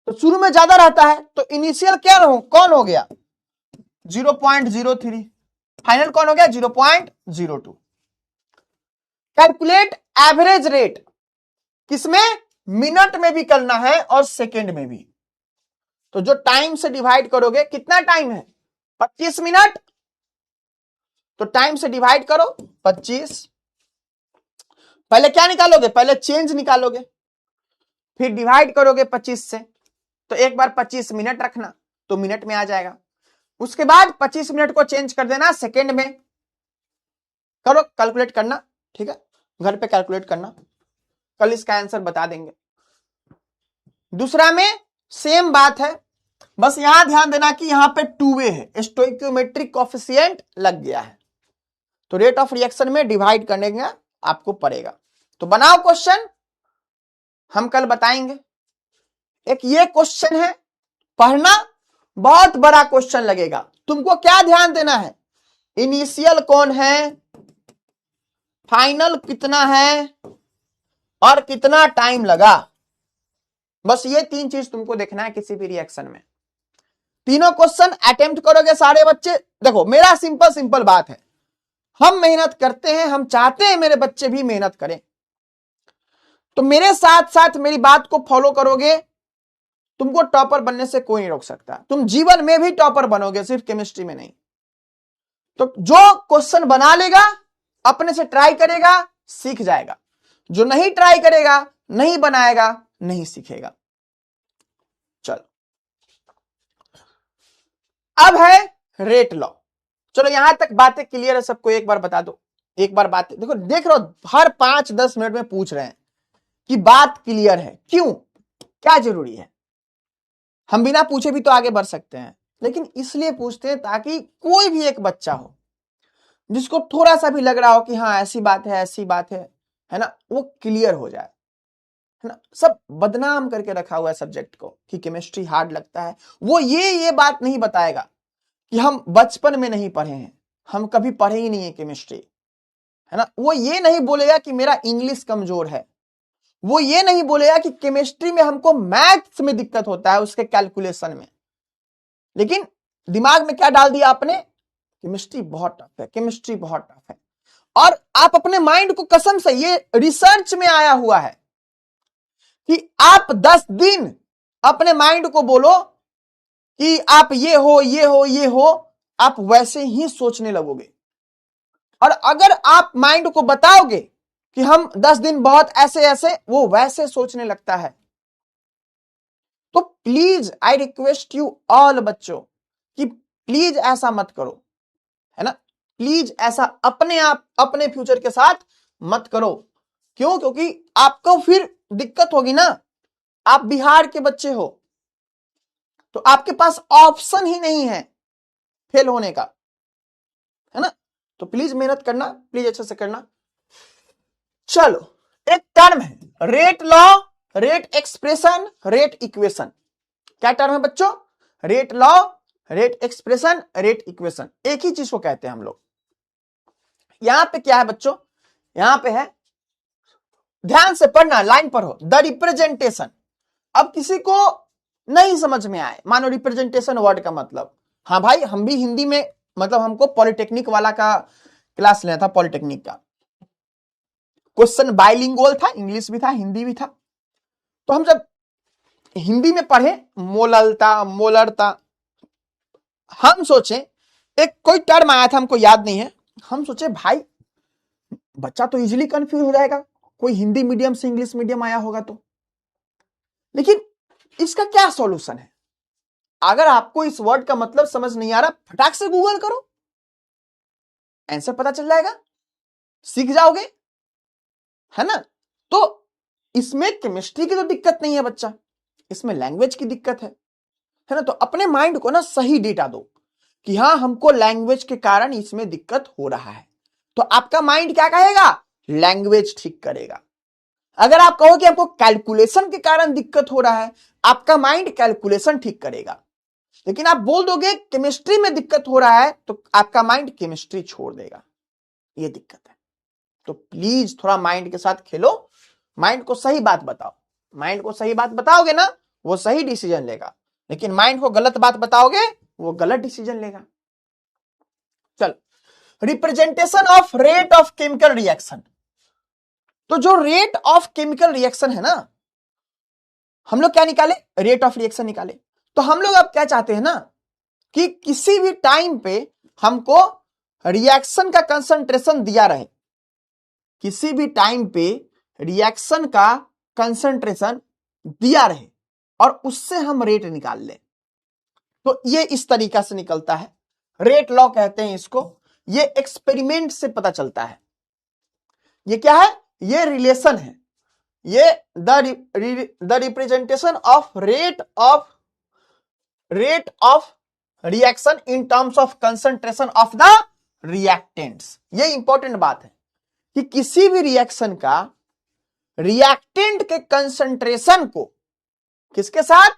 तो शुरू में ज्यादा रहता है, तो इनिशियल क्या कौन हो गया 0.03, फाइनल कौन हो गया 0.02। कैलकुलेट एवरेज रेट, किसमें, मिनट में भी करना है और सेकेंड में भी, तो जो टाइम से डिवाइड करोगे, कितना टाइम है 25 मिनट, तो टाइम से डिवाइड करो 25, पहले क्या निकालोगे, पहले चेंज निकालोगे, फिर डिवाइड करोगे 25 से, तो एक बार 25 मिनट रखना तो मिनट में आ जाएगा, उसके बाद 25 मिनट को चेंज कर देना सेकेंड में, करो कैलकुलेट करना, ठीक है, घर पे कैलकुलेट करना, कल इसका आंसर बता देंगे। दूसरा में सेम बात है, बस यहां ध्यान देना कि यहां पे 2 वे है, स्टोइकियोमेट्रिक कोएफिशिएंट लग गया है, तो रेट ऑफ रिएक्शन में डिवाइड करने का आपको पड़ेगा। तो बनाओ क्वेश्चन, हम कल बताएंगे। एक ये क्वेश्चन है, पढ़ना, बहुत बड़ा क्वेश्चन लगेगा, तुमको क्या ध्यान देना है, इनिशियल कौन है, फाइनल कितना है, और कितना टाइम लगा, बस ये 3 चीज तुमको देखना है किसी भी रिएक्शन में। तीनों क्वेश्चन अटेम्प्ट करोगे सारे बच्चे, देखो मेरा सिंपल बात है, हम मेहनत करते हैं, हम चाहते हैं मेरे बच्चे भी मेहनत करें, तो मेरे साथ साथ मेरी बात को फॉलो करोगे, तुमको टॉपर बनने से कोई नहीं रोक सकता, तुम जीवन में भी टॉपर बनोगे, सिर्फ केमिस्ट्री में नहीं। तो जो क्वेश्चन बना लेगा, अपने से ट्राई करेगा, सीख जाएगा, जो नहीं ट्राई करेगा, नहीं बनाएगा, नहीं सीखेगा। चलो अब है रेट लॉ, चलो यहां तक बातें क्लियर है सबको, एक बार बता दो, एक बार बातें देखो, देख रहे हो हर 5-10 मिनट में पूछ रहे हैं कि बात क्लियर है, क्यों, क्या जरूरी है, हम बिना पूछे भी तो आगे बढ़ सकते हैं, लेकिन इसलिए पूछते हैं ताकि कोई भी एक बच्चा हो जिसको थोड़ा सा भी लग रहा हो कि हाँ ऐसी बात है, ऐसी बात है ना, वो क्लियर हो जाए, है ना। सब बदनाम करके रखा हुआ है सब्जेक्ट को कि केमिस्ट्री हार्ड लगता है, वो ये बात नहीं बताएगा कि हम बचपन में नहीं पढ़े हैं, हम कभी पढ़े ही नहीं है केमिस्ट्री, है ना। वो ये नहीं बोलेगा कि मेरा इंग्लिश कमजोर है, वो ये नहीं बोलेगा कि केमिस्ट्री में हमको मैथ्स में दिक्कत होता है, उसके कैलकुलेशन में, लेकिन दिमाग में क्या डाल दिया आपने, केमिस्ट्री बहुत टफ है, केमिस्ट्री बहुत टफ है। और आप अपने माइंड को कसम से, ये रिसर्च में आया हुआ है कि आप 10 दिन अपने माइंड को बोलो कि आप ये हो, ये हो, ये हो, आप वैसे ही सोचने लगोगे, और अगर आप माइंड को बताओगे कि हम 10 दिन बहुत ऐसे ऐसे, वो वैसे सोचने लगता है। तो please I request you all बच्चों कि प्लीज ऐसा मत करो, है ना, प्लीज ऐसा अपने आप अपने फ्यूचर के साथ मत करो। क्यों, क्योंकि आपको फिर दिक्कत होगी ना, आप बिहार के बच्चे हो, तो आपके पास ऑप्शन ही नहीं है फेल होने का, है ना। तो प्लीज मेहनत करना, प्लीज अच्छे से करना। चलो एक टर्म है rate law, rate expression, rate equation. क्या टर्म है बच्चों, rate law, rate expression, rate equation, एक ही चीज को कहते हैं हम लोग। यहां पे क्या है बच्चों, यहां पे है, ध्यान से पढ़ना, लाइन पर हो, द रिप्रेजेंटेशन। अब किसी को नहीं समझ में आए, मानो रिप्रेजेंटेशन वर्ड का मतलब, हाँ भाई हम भी हिंदी में, मतलब हमको पॉलिटेक्निक वाला का क्लास लेना था पॉलिटेक्निक का। क्वेश्चन बाइलिंगुअल था, इंग्लिश भी था हिंदी भी था। तो हम जब हिंदी में पढ़े मोललता मोलरता, हम सोचे एक कोई टर्म आया था हमको याद नहीं है, हम सोचे भाई बच्चा तो इजीली कंफ्यूज हो जाएगा, कोई हिंदी मीडियम से इंग्लिश मीडियम आया होगा तो। लेकिन इसका क्या सॉल्यूशन है? अगर आपको इस वर्ड का मतलब समझ नहीं आ रहा, फटाक से गूगल करो, आंसर पता चल जाएगा, सीख जाओगे, है ना। तो इसमें केमिस्ट्री की तो दिक्कत नहीं है बच्चा, इसमें लैंग्वेज की दिक्कत है ना। तो अपने माइंड को ना सही डेटा दो कि हाँ हमको लैंग्वेज के कारण इसमें दिक्कत हो रहा है, तो आपका माइंड क्या कहेगा? लैंग्वेज ठीक करेगा। अगर आप कहो कि आपको कैलकुलेशन के कारण दिक्कत हो रहा है, आपका माइंड कैलकुलेशन ठीक करेगा। लेकिन आप बोल दोगे केमिस्ट्री में दिक्कत हो रहा है, तो आपका माइंड केमिस्ट्री छोड़ देगा। ये दिक्कत है। तो प्लीज थोड़ा माइंड के साथ खेलो, माइंड को सही बात बताओ। माइंड को सही बात बताओगे ना, वो सही डिसीजन लेगा। लेकिन माइंड को गलत बात बताओगे, वो गलत डिसीजन लेगा। चल, representation of rate of chemical reaction. तो जो रेट ऑफ केमिकल रिएक्शन है ना, हम लोग क्या निकाले? रेट ऑफ रिएक्शन निकाले। तो हम लोग अब क्या चाहते हैं ना कि किसी भी टाइम पे हमको रिएक्शन का कंसंट्रेशन दिया रहे, किसी भी टाइम पे रिएक्शन का कंसंट्रेशन दिया रहे और उससे हम रेट निकाल लें। तो ये इस तरीका से निकलता है, रेट लॉ कहते हैं इसको। ये एक्सपेरिमेंट से पता चलता है। ये क्या है? ये रिलेशन है। ये the representation of rate of reaction in terms of concentration of the reactants. ये इंपॉर्टेंट बात है कि किसी भी रिएक्शन का रिएक्टेंट के कंसंट्रेशन को किसके साथ?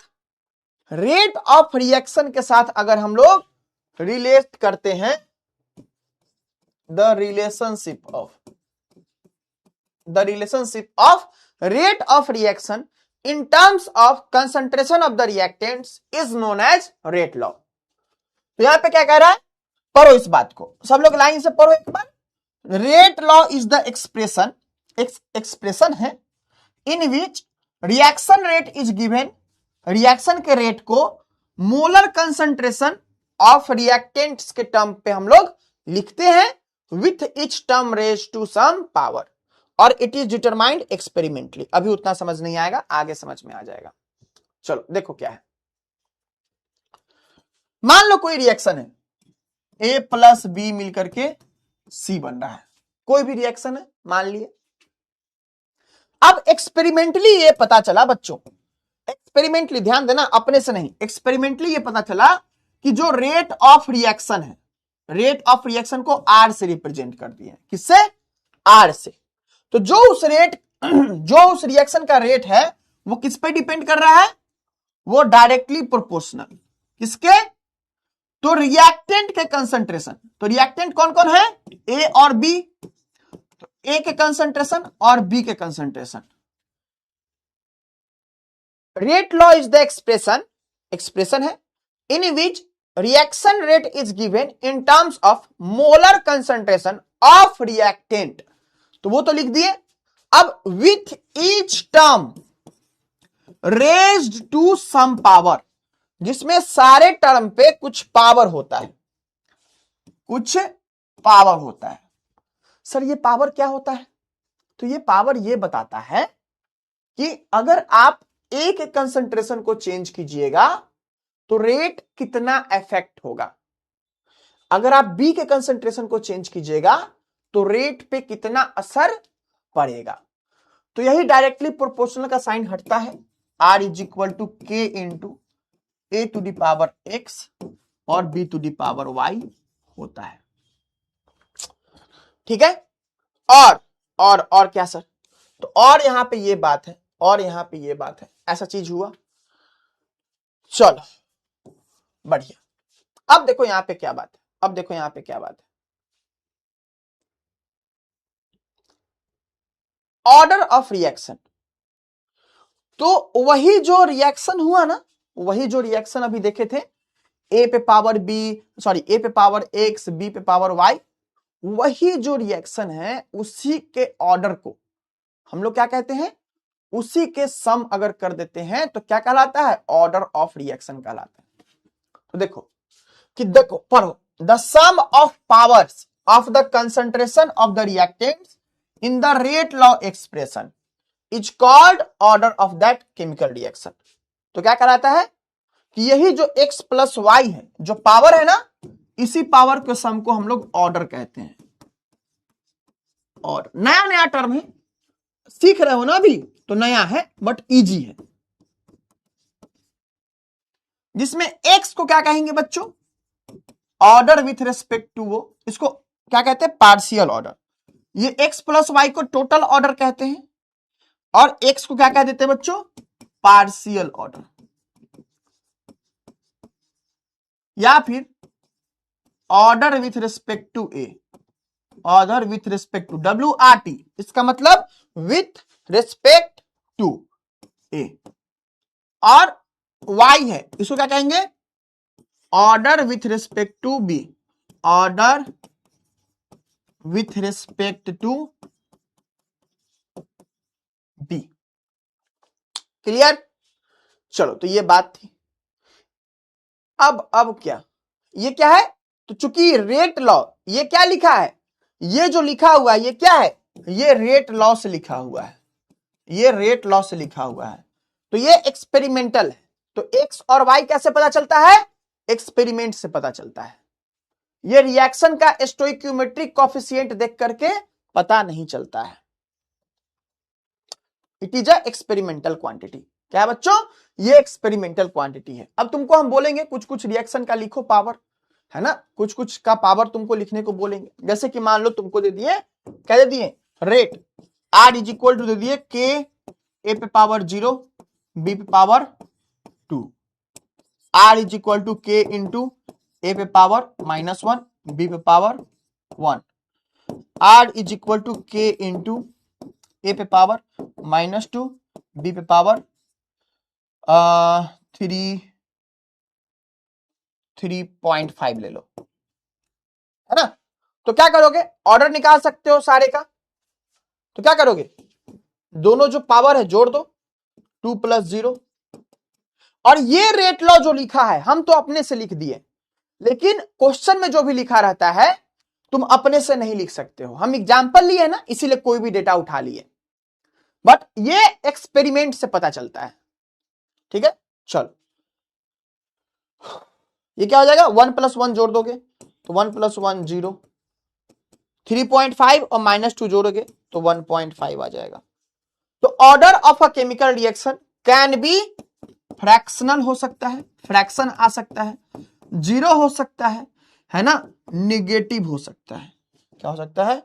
रेट ऑफ रिएक्शन के साथ अगर हम लोग रिलेट करते हैं, the relationship of rate of reaction in terms of concentration of the reactants is known as rate law. तो यहां पे क्या कह रहा है? पढ़ो इस बात को, सब लोग लाइन से पढ़ो एक बार। Rate law is the expression है in which reaction rate is given. Reaction के रेट को मोलर कंसंट्रेशन ऑफ रिएक्टेंट्स के टर्म पे हम लोग लिखते हैं with each term raise to some power, और इट इज डिटरमाइंड एक्सपेरिमेंटली। अभी उतना समझ नहीं आएगा, आगे समझ में आ जाएगा। चलो देखो क्या है। मान लो कोई रिएक्शन है, A प्लस बी मिलकर के C बन रहा है, कोई भी रिएक्शन है मान लिए। अब एक्सपेरिमेंटली ये पता चला बच्चों, एक्सपेरिमेंटली ध्यान देना, अपने से नहीं, एक्सपेरिमेंटली ये पता चला कि जो रेट ऑफ रिएक्शन है, रेट ऑफ रिएक्शन को R से रिप्रेजेंट कर दिए। किससे? R से। तो जो उस रिएक्शन का रेट है वो किस पे डिपेंड कर रहा है? वो डायरेक्टली प्रोपोर्शनल किसके? तो रिएक्टेंट के कंसंट्रेशन। तो रिएक्टेंट कौन कौन है? ए और बी। तो ए के कंसंट्रेशन और बी के concentration. Rate law is the expression है in which reaction rate is given in terms of molar concentration of reactant. तो वो तो लिख दिए। अब with each term raised to some power, जिसमें सारे टर्म पे कुछ पावर होता है, कुछ पावर होता है। सर ये पावर क्या होता है? तो ये पावर ये बताता है कि अगर आप ए के कंसंट्रेशन को चेंज कीजिएगा तो रेट कितना इफेक्ट होगा, अगर आप बी के कंसंट्रेशन को चेंज कीजिएगा तो रेट पे कितना असर पड़ेगा। तो यही डायरेक्टली प्रोपोर्शनल का साइन हटता है। R is equal to K into A to the power X और B to the power Y होता है। ठीक है। और क्या सर? तो और यहां पे ये बात है, और यहां पे ये बात है, ऐसा चीज हुआ। चलो बढ़िया। अब देखो यहां पे क्या बात है, अब देखो यहां पे क्या बात है। Order of reaction. तो वही जो रिएक्शन हुआ ना, वही जो रिएक्शन अभी देखे थे, ए पे पावर बी, सॉरी ए पे पावर एक्स, बी पे पावर वाई, वही जो रिएक्शन है उसी के ऑर्डर को हम लोग क्या कहते हैं, उसी के सम अगर कर देते हैं तो क्या कहलाता है, ऑर्डर ऑफ रिएक्शन कहलाता है। तो देखो पढ़ो, the sum of powers of the concentration of the reactants in the rate law expression is called order of that chemical reaction. तो क्या कहलाता है कि यही जो x प्लस वाई है, जो पावर है ना, इसी पावर के सम को हम लोग ऑर्डर कहते हैं। और नया नया टर्म है, सीख रहे हो ना अभी, तो नया है बट इजी है। जिसमें x को क्या कहेंगे बच्चों, ऑर्डर विथ रिस्पेक्ट टू वो, इसको क्या कहते हैं, पार्शियल ऑर्डर। ये x प्लस वाई को टोटल ऑर्डर कहते हैं और x को क्या कह देते हैं बच्चों, पार्शियल ऑर्डर। या फिर order with respect to A, order with respect to WRT, इसका मतलब विथ रिस्पेक्ट टू ए। और y है, इसको क्या कहेंगे, order with respect to B, order with respect to B. Clear? चलो, तो ये बात थी। अब क्या, ये क्या है, तो चूंकि रेट लॉ, ये क्या लिखा है, ये जो लिखा हुआ है ये क्या है, ये रेट लॉ से लिखा हुआ है, ये रेट लॉ से लिखा हुआ है। तो ये एक्सपेरिमेंटल है। तो x और y कैसे पता चलता है, एक्सपेरिमेंट से पता चलता है। ये रिएक्शन का स्टोइक्योमेट्रिक कोएफिशिएंट देख करके पता नहीं चलता है। It is a experimental quantity. क्या है बच्चों, ये एक्सपेरिमेंटल क्वांटिटी है। अब तुमको हम बोलेंगे कुछ कुछ रिएक्शन का लिखो पावर, है ना, कुछ कुछ का पावर तुमको लिखने को बोलेंगे। जैसे कि मान लो तुमको दे दिए, क्या दे दिए, rate R is equal to दे दिए K A पे पावर 0 B पे power 2, R is equal to K into A पे पावर -1 B पे power 1, R is equal to K into A पे पावर -2 B पे पावर 3.5 ले लो, है ना। तो क्या करोगे, ऑर्डर निकाल सकते हो सारे का। तो क्या करोगे, दोनों जो पावर है जोड़ दो, 2 + 0। और ये रेट लॉ जो लिखा है हम तो अपने से लिख दिए, लेकिन क्वेश्चन में जो भी लिखा रहता है तुम अपने से नहीं लिख सकते हो। हम एग्जाम्पल लिए ना, इसीलिए कोई भी डेटा उठा लिए, बट ये एक्सपेरिमेंट से पता चलता है। ठीक है, चलो ये क्या हो जाएगा, 1 + 1 जोड़ दोगे तो 1 + 1 0, 3.5 और -2 जोड़ोगे तो 1.5 आ जाएगा। तो order of a chemical reaction can be fractional हो सकता है, फ्रैक्शन आ सकता है, 0 हो सकता है ना, निगेटिव हो सकता है। क्या हो सकता है,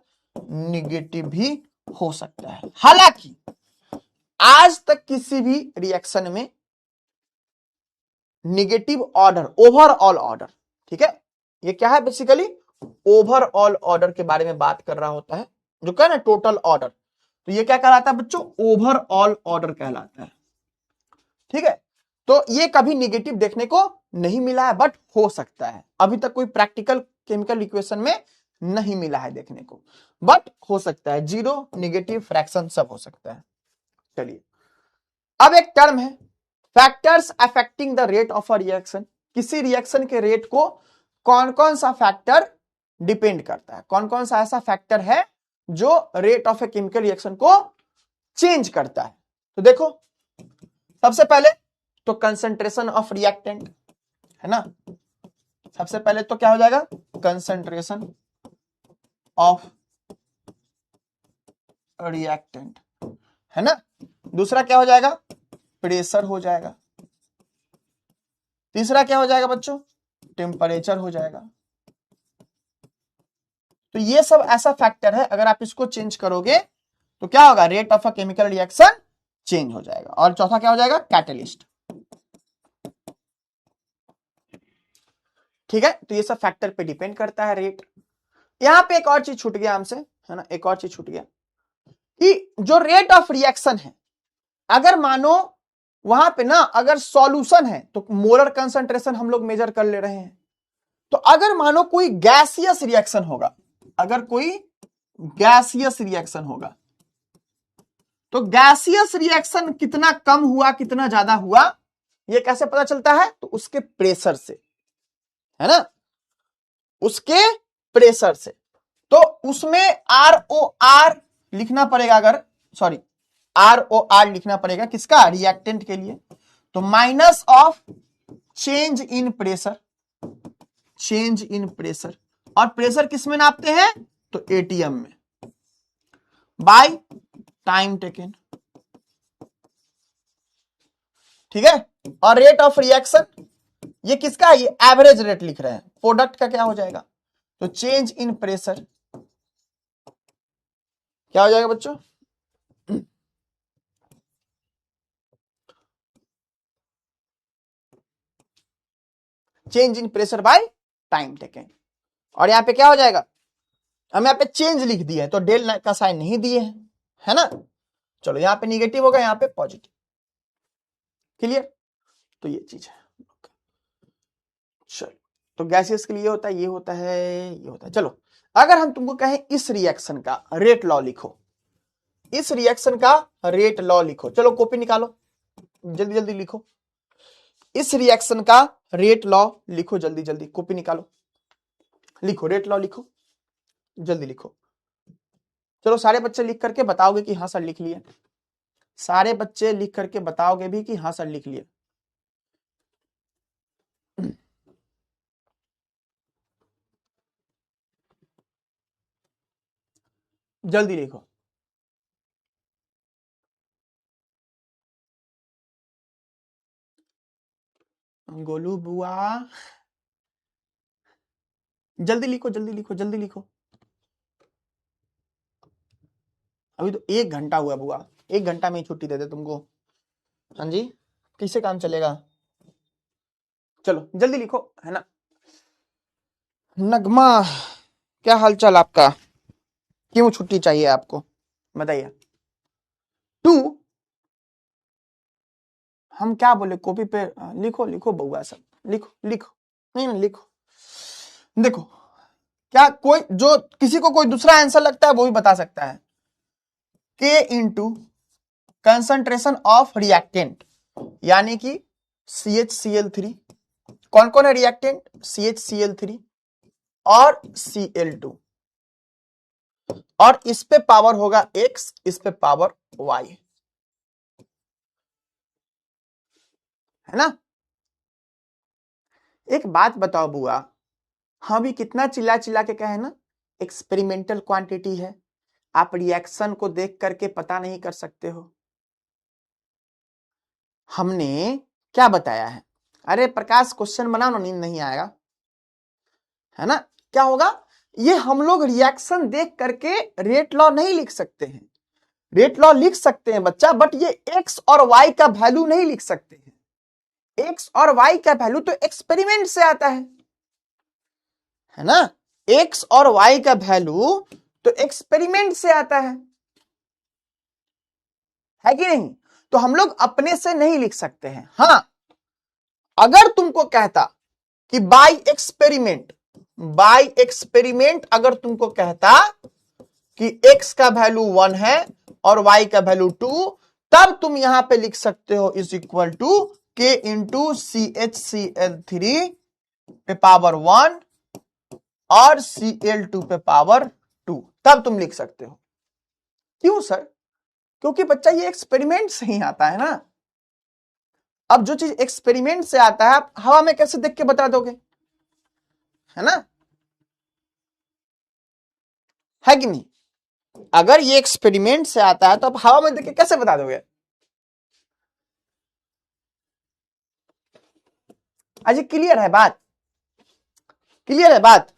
निगेटिव भी हो सकता है। हालांकि आज तक किसी भी रिएक्शन में निगेटिव ऑर्डर, ओवरऑल ऑर्डर, ठीक है, ये क्या है, बेसिकली ओवरऑल ऑर्डर के बारे में बात कर रहा होता है, जो क्या है ना, टोटल ऑर्डर। तो ये क्या कहलाता है बच्चों, ओवरऑल ऑर्डर कहलाता है। ठीक है, तो ये कभी निगेटिव देखने को नहीं मिला है, बट हो सकता है। अभी तक कोई प्रैक्टिकल केमिकल इक्वेशन में नहीं मिला है देखने को, बट हो सकता है, 0 निगेटिव फ्रैक्शन सब हो सकता है। चलिए, अब एक टर्म है factors affecting the rate of a reaction. किसी रिएक्शन के रेट को कौन कौन सा फैक्टर डिपेंड करता है, कौन कौन सा ऐसा फैक्टर है जो rate of a chemical reaction को चेंज करता है। तो देखो, सबसे पहले तो कंसंट्रेशन ऑफ रिएक्टेंट, है ना, सबसे पहले तो क्या हो जाएगा, कंसंट्रेशन ऑफ रिएक्टेंट, है ना। दूसरा क्या हो जाएगा, प्रेशर हो जाएगा। तीसरा क्या हो जाएगा बच्चों, टेम्परेचर हो जाएगा। तो ये सब ऐसा फैक्टर है, अगर आप इसको चेंज करोगे तो क्या होगा, rate of a chemical reaction change हो जाएगा। और चौथा क्या हो जाएगा, कैटलिस्ट। ठीक है, तो ये सब फैक्टर पे डिपेंड करता है रेट। यहां पे एक और चीज छूट गया हमसे, है ना, एक और चीज छूट गया कि जो रेट ऑफ रिएक्शन है, अगर मानो वहां पे ना अगर सॉल्यूशन है तो मोलर कंसंट्रेशन हम लोग मेजर कर ले रहे हैं। तो अगर मानो कोई गैसियस रिएक्शन होगा, अगर कोई गैसियस रिएक्शन होगा तो गैसियस रिएक्शन कितना कम हुआ कितना ज्यादा हुआ ये कैसे पता चलता है? तो उसके प्रेशर से, है ना, उसके प्रेशर से। तो उसमें ROR लिखना पड़ेगा, अगर सॉरी ROR लिखना पड़ेगा किसका? रिएक्टेंट के लिए। तो minus of change in pressure, change in pressure, और प्रेशर किस में नापते हैं? तो ATM में, बाय टाइम टेकन, ठीक है। और रेट ऑफ रिएक्शन ये किसका है? ये एवरेज रेट लिख रहे हैं, प्रोडक्ट का क्या हो जाएगा? तो चेंज इन प्रेशर क्या हो जाएगा बच्चों? Change in pressure by time taken. और यहां पे क्या हो जाएगा? हम यहां पे चेंज लिख दिए हैं तो डेल का साइन नहीं दिए हैं, है ना। चलो यहां पे निगेटिव होगा, यहां पे पॉजिटिव, क्लियर। तो ये चीज है। चलो तो गैसियस के लिए होता है, ये होता है, ये होता है। चलो अगर हम तुमको कहें इस रिएक्शन का रेट लॉ लिखो, इस रिएक्शन का रेट लॉ लिखो, चलो कॉपी निकालो, जल्दी जल्दी लिखो। इस रिएक्शन का रेट लॉ लिखो, जल्दी जल्दी कॉपी निकालो, लिखो रेट लॉ लिखो, जल्दी लिखो। चलो सारे बच्चे लिख करके बताओगे कि हाँ सर लिख लिए, सारे बच्चे लिख करके बताओगे भी कि हाँ सर लिख लिए। जल्दी लिखो। गोलू बुआ जल्दी लिखो, जल्दी लिखो, जल्दी लिखो। अभी तो 1 घंटा हुआ बुआ, 1 घंटा में ही छुट्टी दे दे तुमको। हाँ जी, किससे काम चलेगा? चलो जल्दी लिखो, है ना। नगमा क्या हालचाल आपका? क्यों छुट्टी चाहिए आपको बताइए। 2 हम क्या बोले? कॉपी पे लिखो, लिखो बउआ सब, लिखो लिखो, नहीं नहीं लिखो। देखो क्या कोई जो किसी को कोई दूसरा आंसर लगता है वो भी बता सकता है। K into concentration of reactant, यानी कि CHCl3, कौन कौन है रिएक्टेंट? CHCl3 और Cl2, और इस पे पावर होगा X, इस पे पावर Y, है ना। एक बात बताओ बुआ, हम भी कितना चिल्ला चिल्ला के कहे ना एक्सपेरिमेंटल क्वांटिटी है, आप रिएक्शन को देख करके पता नहीं कर सकते हो। हमने क्या बताया है? अरे प्रकाश क्वेश्चन बनाओ ना, नींद नहीं आएगा, है ना। क्या होगा? ये हम लोग रिएक्शन देख करके रेट लॉ नहीं लिख सकते हैं, रेट लॉ लिख सकते हैं बच्चा, बट ये एक्स और वाई का वैल्यू नहीं लिख सकते हैं। एक्स और वाई का वैल्यू तो एक्सपेरिमेंट से आता है ना, एक्स और वाई का वैल्यू तो एक्सपेरिमेंट से आता है कि नहीं। तो हम लोग अपने से नहीं लिख सकते हैं। हाँ अगर तुमको कहता कि बाय एक्सपेरिमेंट अगर तुमको कहता कि x का वैल्यू 1 है और y का वैल्यू 2, तब तुम यहां पे लिख सकते हो is equal to K into CHCl3 पे पावर 1 और Cl2 पे पावर 2, तब तुम लिख सकते हो। क्यों सर? क्योंकि बच्चा ये एक्सपेरिमेंट से ही आता है ना। अब जो चीज एक्सपेरिमेंट से आता है आप हवा में कैसे देख के बता दोगे, है ना, है कि नहीं। अगर ये एक्सपेरिमेंट से आता है तो आप हवा में देख के कैसे बता दोगे? अजी क्लियर है बात? क्लियर है बात?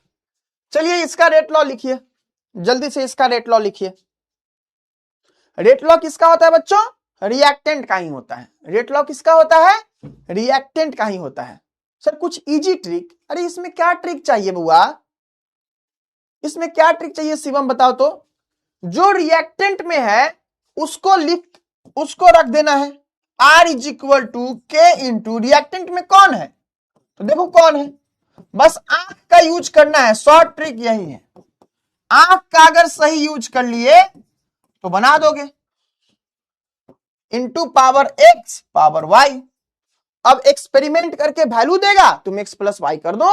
चलिए इसका रेट लॉ लिखिए, जल्दी से इसका रेट लॉ लिखिए। रेट लॉ किसका होता है बच्चों? रिएक्टेंट का ही होता है। रेट लॉ किसका होता है? रिएक्टेंट का ही होता है। सर कुछ इजी ट्रिक? अरे इसमें क्या ट्रिक चाहिए बुआ, इसमें क्या ट्रिक चाहिए शिवम बताओ तो। जो रिएक्टेंट में है उसको रख देना है R is equal to K into reactant में कौन है, तो देखो कौन है, बस आंख का यूज करना है, शॉर्ट ट्रिक यही है, आंख का अगर सही यूज कर लिए तो बना दोगे, into power X power Y. अब एक्सपेरिमेंट करके वैल्यू देगा, तुम एक्स प्लस वाई कर दो।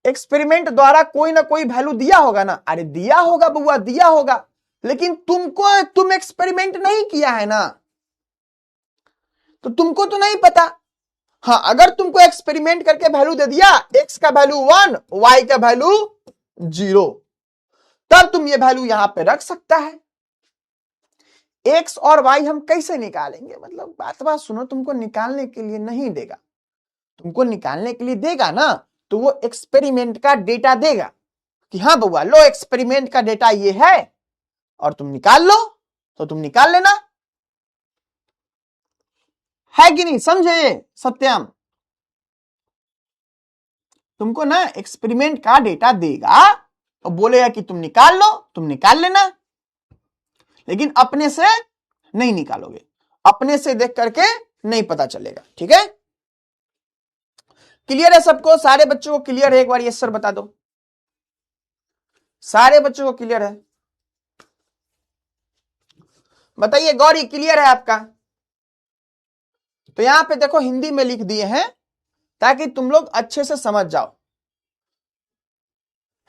एक्सपेरिमेंट द्वारा कोई ना कोई वैल्यू दिया होगा ना, अरे दिया होगा बुआ, दिया होगा, लेकिन तुम एक्सपेरिमेंट नहीं किया है ना, तो तुमको तो नहीं पता। हाँ, अगर तुमको एक्सपेरिमेंट करके वैल्यू दे दिया, एक्स का वैल्यू 1, वाई का वैल्यू 0, तब तुम ये वैल्यू यहां पे रख सकता है। एक्स और वाई हम कैसे निकालेंगे, मतलब बात सुनो, तुमको निकालने के लिए नहीं देगा, तुमको निकालने के लिए देगा ना तो वो एक्सपेरिमेंट का डेटा देगा कि हाँ बउआ लो एक्सपेरिमेंट का डेटा ये है और तुम निकाल लो, तो तुम निकाल लेना, है कि नहीं, समझे सत्यम। तुमको ना एक्सपेरिमेंट का डेटा देगा और बोलेगा कि तुम निकाल लो, तुम निकाल लेना, लेकिन अपने से नहीं निकालोगे, अपने से देख करके नहीं पता चलेगा। ठीक है, क्लियर है सबको, सारे बच्चों को क्लियर है? एक बार यस सर बता दो, सारे बच्चों को क्लियर है? बताइए गौरी, क्लियर है आपका? तो यहां पे देखो हिंदी में लिख दिए हैं ताकि तुम लोग अच्छे से समझ जाओ,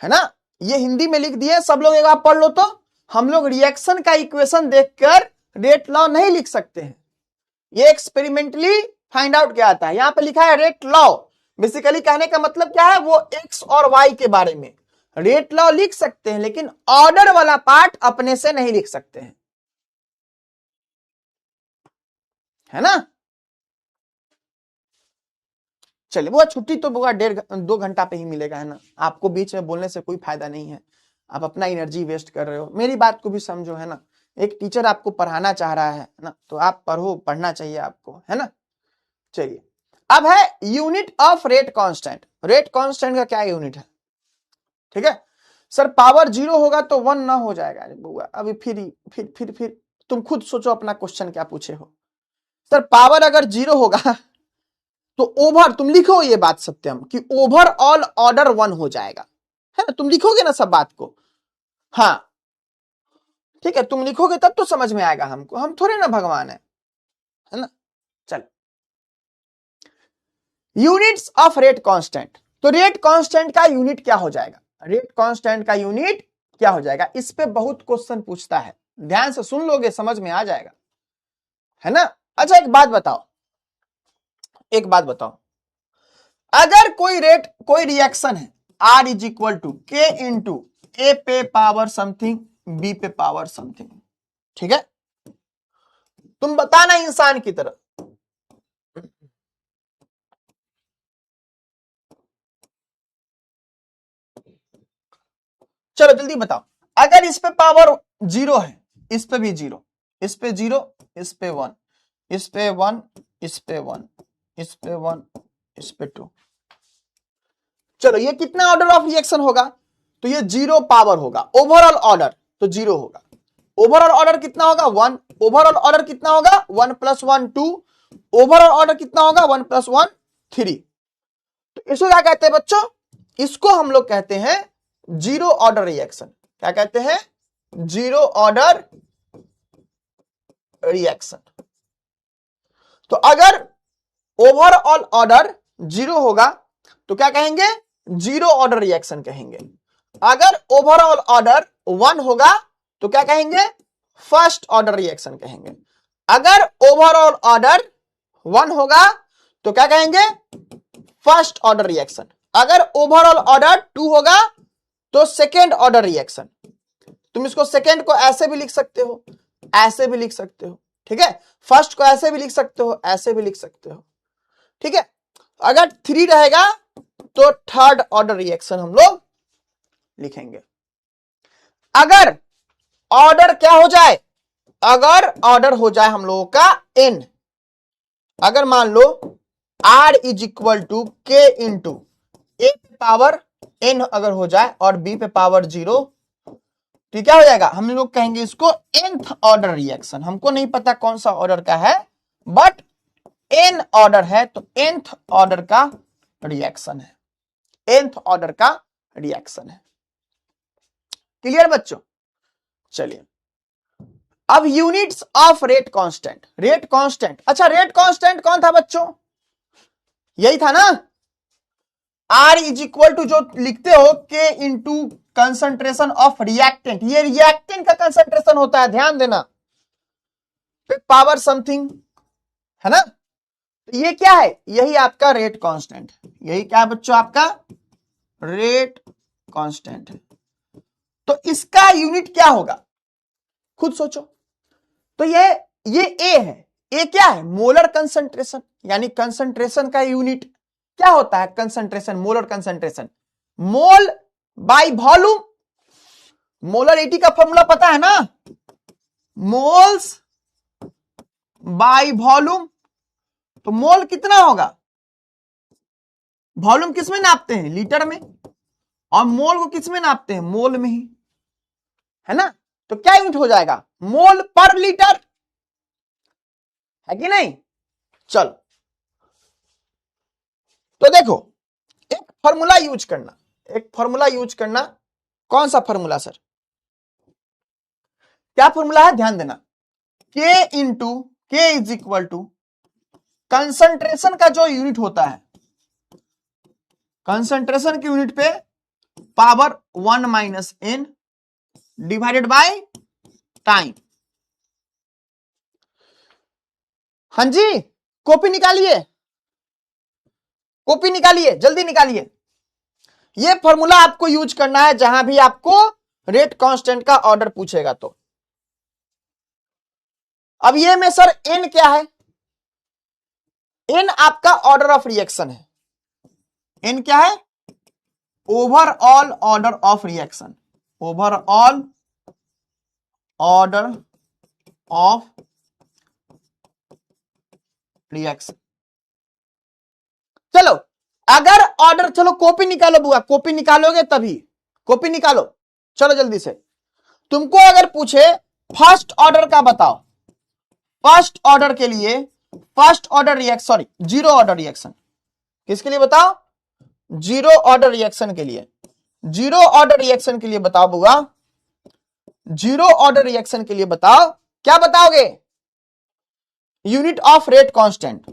है ना, ये हिंदी में लिख दिए, सब लोग एक बार पढ़ लो। तो हम लोग रिएक्शन का इक्वेशन देखकर रेट लॉ नहीं लिख सकते हैं, ये एक्सपेरिमेंटली फाइंड आउट क्या आता है। यहां पे लिखा है रेट लॉ, बेसिकली कहने का मतलब क्या है, वो एक्स और वाई के बारे में रेट लॉ लिख सकते हैं, लेकिन ऑर्डर वाला पार्ट अपने से नहीं लिख सकते हैं, है ना। चलिए वो छुट्टी तो बुआ 1.5-2 घंटा पे ही मिलेगा, है ना, आपको बीच में बोलने से कोई फायदा नहीं है, आप अपना एनर्जी वेस्ट कर रहे हो, मेरी बात को भी समझो, है ना। एक टीचर आपको पढ़ाना चाह रहा है ना, तो आप पढ़ो, पढ़ना चाहिए आपको, है ना। चलिए अब है unit of rate constant. Rate constant का क्या यूनिट है? ठीक है सर, पावर 0 होगा तो 1 ना हो जाएगा बुआ, अभी फिर तुम खुद सोचो अपना क्वेश्चन क्या पूछे हो। सर पावर अगर 0 होगा तो ओवर, तुम लिखो ये बात सत्यम कि ओवरऑल ऑर्डर 1 हो जाएगा, है ना, तुम लिखोगे ना सब बात को, हाँ ठीक है, तुम लिखोगे तब तो समझ में आएगा हमको, हम थोड़े ना भगवान है ना। चल यूनिट्स ऑफ रेट कांस्टेंट, तो रेट कांस्टेंट का यूनिट क्या हो जाएगा, रेट कांस्टेंट का यूनिट क्या हो जाएगा, इस पे बहुत क्वेश्चन पूछता है, ध्यान से सुन लोगे समझ में आ जाएगा, है ना। अच्छा एक बात बताओ, अगर कोई रिएक्शन है R is equal to K into ए पे पावर समथिंग बी पे पावर समथिंग, ठीक है, तुम बताना इंसान की तरह, चलो जल्दी बताओ, अगर इस पे पावर 0 है, इस पे भी 0, इस पे 0, इस पे 1, इस पे 1, इस पे 1, इस पे 1, इस पे 2, चलो ये कितना ऑर्डर ऑफ रिएक्शन होगा, तो ये 0 पावर होगा, ओवरऑल ऑर्डर तो 0 होगा, ओवरऑल ऑर्डर कितना होगा 1, ओवरऑल ऑर्डर कितना होगा 1 + 1 2, ओवरऑल ऑर्डर कितना होगा 1 + 1 3। तो इसको क्या कहते हैं बच्चों, इसको हम लोग कहते हैं 0 ऑर्डर रिएक्शन। क्या कहते हैं? 0 ऑर्डर रिएक्शन। तो अगर ओवरऑल ऑर्डर 0 होगा तो क्या कहेंगे, 0 ऑर्डर रिएक्शन कहेंगे। अगर ओवरऑल ऑर्डर 1 होगा तो क्या कहेंगे, फर्स्ट ऑर्डर रिएक्शन कहेंगे। अगर ओवरऑल ऑर्डर 1 होगा तो क्या कहेंगे, फर्स्ट ऑर्डर रिएक्शन। अगर ओवरऑल ऑर्डर 2 होगा तो सेकेंड ऑर्डर रिएक्शन। तुम इसको सेकेंड को ऐसे भी लिख सकते हो, ऐसे भी लिख सकते हो, ठीक है, फर्स्ट को ऐसे भी लिख सकते हो, ऐसे भी लिख सकते हो, ठीक है। अगर 3 रहेगा तो थर्ड ऑर्डर रिएक्शन हम लोग लिखेंगे। अगर ऑर्डर क्या हो जाए, अगर ऑर्डर हो जाए हम लोगों का n, अगर मान लो R is equal to K into ए पे पावर n अगर हो जाए और b पे पावर 0, तो क्या हो जाएगा, हम लोग कहेंगे इसको nth ऑर्डर रिएक्शन। हमको नहीं पता कौन सा ऑर्डर का है, बट n ऑर्डर है तो nth ऑर्डर का रिएक्शन है, nth ऑर्डर का रिएक्शन है। क्लियर बच्चों? चलिए अब units of rate constant. Rate constant, अच्छा रेट कांस्टेंट कौन था बच्चों? यही था ना, R इज इक्वल टू जो लिखते हो K into concentration of reactant. ये रिएक्टेंट का कंसंट्रेशन होता है, ध्यान देना, पावर समथिंग है ना। ये क्या है? यही आपका रेट कांस्टेंट। यही क्या है बच्चों? आपका रेट कांस्टेंट है। तो इसका यूनिट क्या होगा खुद सोचो। तो ये ए है। ए क्या है? मोलर कंसंट्रेशन, यानी कंसंट्रेशन का यूनिट क्या होता है? Concentration, molar concentration, mole by volume. Molarity का फॉर्मूला पता है ना, मोल्स बाय वॉल्यूम। तो मोल कितना होगा? वॉल्यूम किसमें नापते हैं? लीटर में। और मोल को किसमें नापते हैं? मोल में ही, है ना। तो क्या यूनिट हो जाएगा? मोल पर लीटर, है कि नहीं? चलो तो देखो एक फॉर्मूला यूज करना, एक फॉर्मूला यूज करना। कौन सा फॉर्मूला सर? क्या फॉर्मूला है? ध्यान देना, K into K is equal to concentration का जो यूनिट होता है, कंसंट्रेशन के यूनिट पे power 1 minus n divided by time. हाँ जी, कॉपी निकालिए, कॉपी निकालिए, जल्दी निकालिए। ये फॉर्मूला आपको यूज करना है जहां भी आपको रेट कांस्टेंट का ऑर्डर पूछेगा। तो अब ये में सर n क्या है? n आपका ऑर्डर ऑफ रिएक्शन है। n क्या है? Overall order of reaction, overall order of reaction. चलो अगर ऑर्डर, चलो कॉपी निकालो बुआ, कॉपी निकालोगे तभी, कॉपी निकालो चलो जल्दी से। तुमको अगर पूछे फर्स्ट ऑर्डर का बताओ, फर्स्ट ऑर्डर के लिए, first order reaction, sorry zero order reaction, किसके लिए बताओ? जीरो ऑर्डर रिएक्शन के लिए। जीरो ऑर्डर रिएक्शन के लिए बताओ बुआ, जीरो ऑर्डर रिएक्शन के लिए बताओ, क्या बताओगे? Unit of rate constant.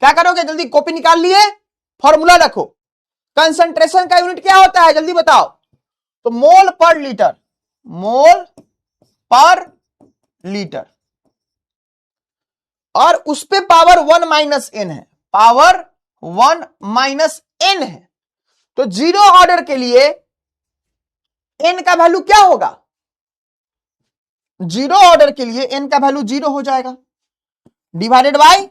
क्या करोगे? जल्दी कॉपी निकाल लिए, फॉर्मूला रखो। कंसंट्रेशन का यूनिट क्या होता है? जल्दी बताओ। तो मोल पर लीटर, मोल पर लीटर, और उस पे पावर 1 माइनस n है, पावर 1 माइनस n है। तो जीरो ऑर्डर के लिए n का वैल्यू क्या होगा? जीरो ऑर्डर के लिए n का वैल्यू 0 हो जाएगा, डिवाइडेड बाय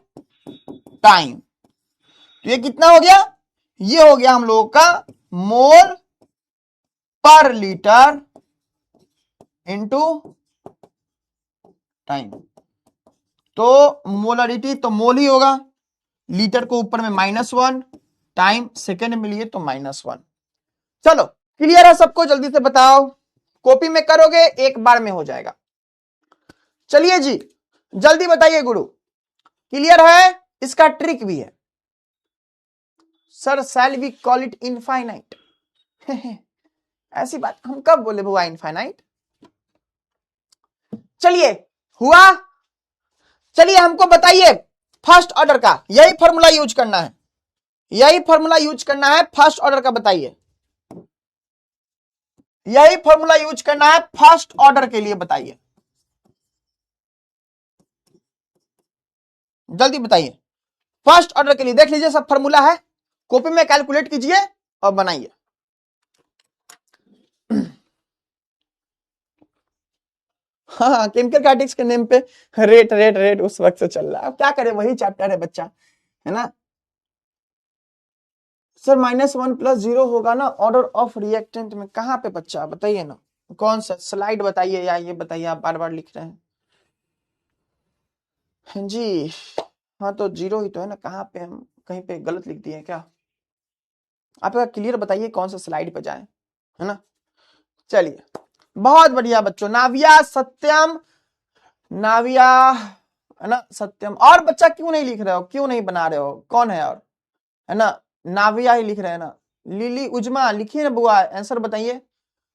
टाइम। तो ये कितना हो गया? ये हो गया हम लोगों का मोल पर लीटर इंटू टाइम। तो मोलरिटी तो मोल ही होगा, लीटर को ऊपर में -1, टाइम सेकेंड में लिए तो -1। चलो क्लियर है सबको? जल्दी से बताओ, कॉपी में करोगे एक बार में हो जाएगा। चलिए जी जल्दी बताइए गुरु, क्लियर है? इसका ट्रिक भी है sir, shall we call it infinite. ऐसी बात हम कब बोले बुआ इनफाइनाइट? चलिए हुआ। चलिए हमको बताइए फर्स्ट ऑर्डर का, यही फॉर्मूला यूज करना है, यही फॉर्मूला यूज करना है फर्स्ट ऑर्डर का। बताइए, यही फॉर्मूला यूज करना है फर्स्ट ऑर्डर के लिए, बताइए जल्दी बताइए। फर्स्ट ऑर्डर के लिए देख लीजिए, सब फॉर्मूला है, कॉपी में कैलकुलेट कीजिए और बनाइए। हाँ केमिकल काइनेटिक्स के नेम पे रेट रेट रेट उस वक्त से चल रहा है, अब क्या करें, वही चैप्टर है बच्चा, है ना। सर -1 + 0 होगा ना ऑर्डर ऑफ रिएक्टेंट में? कहां पे बच्चा बताइए ना, कौन सा स्लाइड बताइए, या ये बताइए, आप बार बार लिख रहे हैं। हाँ जी, हाँ तो 0 ही तो है ना, कहाँ पे हम कहीं पे गलत लिख दिए क्या? आप क्लियर बताइए कौन सा स्लाइड पे जाए, है ना। चलिए बहुत बढ़िया बच्चों, नाविया सत्यम, नाविया है ना, सत्यम। और बच्चा क्यों नहीं लिख रहे हो, क्यों नहीं बना रहे हो, कौन है और? है ना, नाविया ही लिख रहे हैं ना, लिली उजमा लिखिए ना बुआ, आंसर बताइए।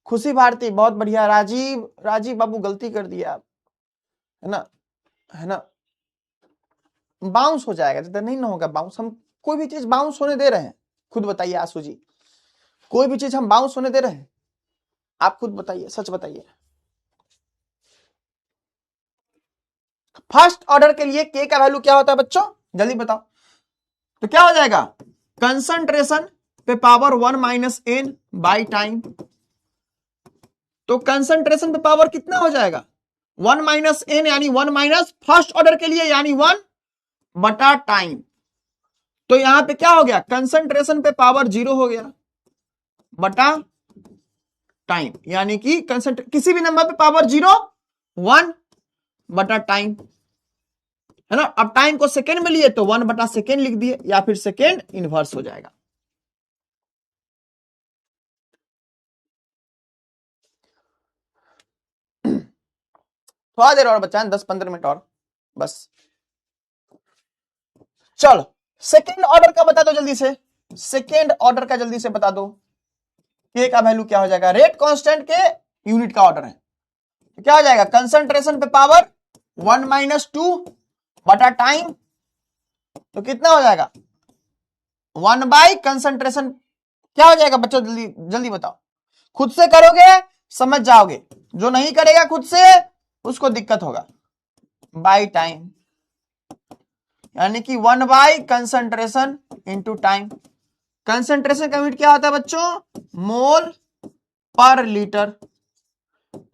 खुशी भारती बहुत बढ़िया। राजीव बाबू गलती कर दिया आप, है ना, बाउंस हो जाएगा, तो नहीं ना होगा बाउंस। हम कोई भी चीज बाउंस होने दे रहे हैं? खुद बताइए आसू जी, कोई भी चीज हम बाउंस होने दे रहे हैं? आप खुद बताइए, सच बताइए। फर्स्ट ऑर्डर के लिए के का वैल्यू क्या होता है बच्चों, जल्दी बताओ। तो क्या हो जाएगा, कंसंट्रेशन पे power 1 minus N by time. तो कंसंट्रेशन पे पावर कितना हो जाएगा, 1 माइनस एन, यानी 1 माइनस फर्स्ट ऑर्डर के लिए यानी 1 बटा टाइम। तो यहां पे क्या हो गया, कंसंट्रेशन पे पावर 0 हो गया बटा टाइम, यानी कि किसी भी नंबर पे पावर 0 1 बटा टाइम, है ना। अब टाइम को सेकेंड में लिए तो 1 बटा सेकेंड लिख दिए, या फिर सेकेंड इनवर्स हो जाएगा। थोड़ा देर और बचा है, 10-15 मिनट और बस। चलो सेकेंड ऑर्डर का बता दो जल्दी से, सेकेंड ऑर्डर का जल्दी से बता दो, के का वैल्यू क्या हो जाएगा। रेट कांस्टेंट के यूनिट का ऑर्डर है, तो क्या हो जाएगा, कंसंट्रेशन पे पावर 1 माइनस 2 बटा टाइम, तो कितना हो जाएगा 1 बाई कंसंट्रेशन। क्या हो जाएगा बच्चों, जल्दी जल्दी बताओ। खुद से करोगे समझ जाओगे, जो नहीं करेगा खुद से उसको दिक्कत होगा। बाई टाइम, यानी कि 1 by concentration into time. Concentration का यूनिट क्या होता है बच्चों, मोल पर लीटर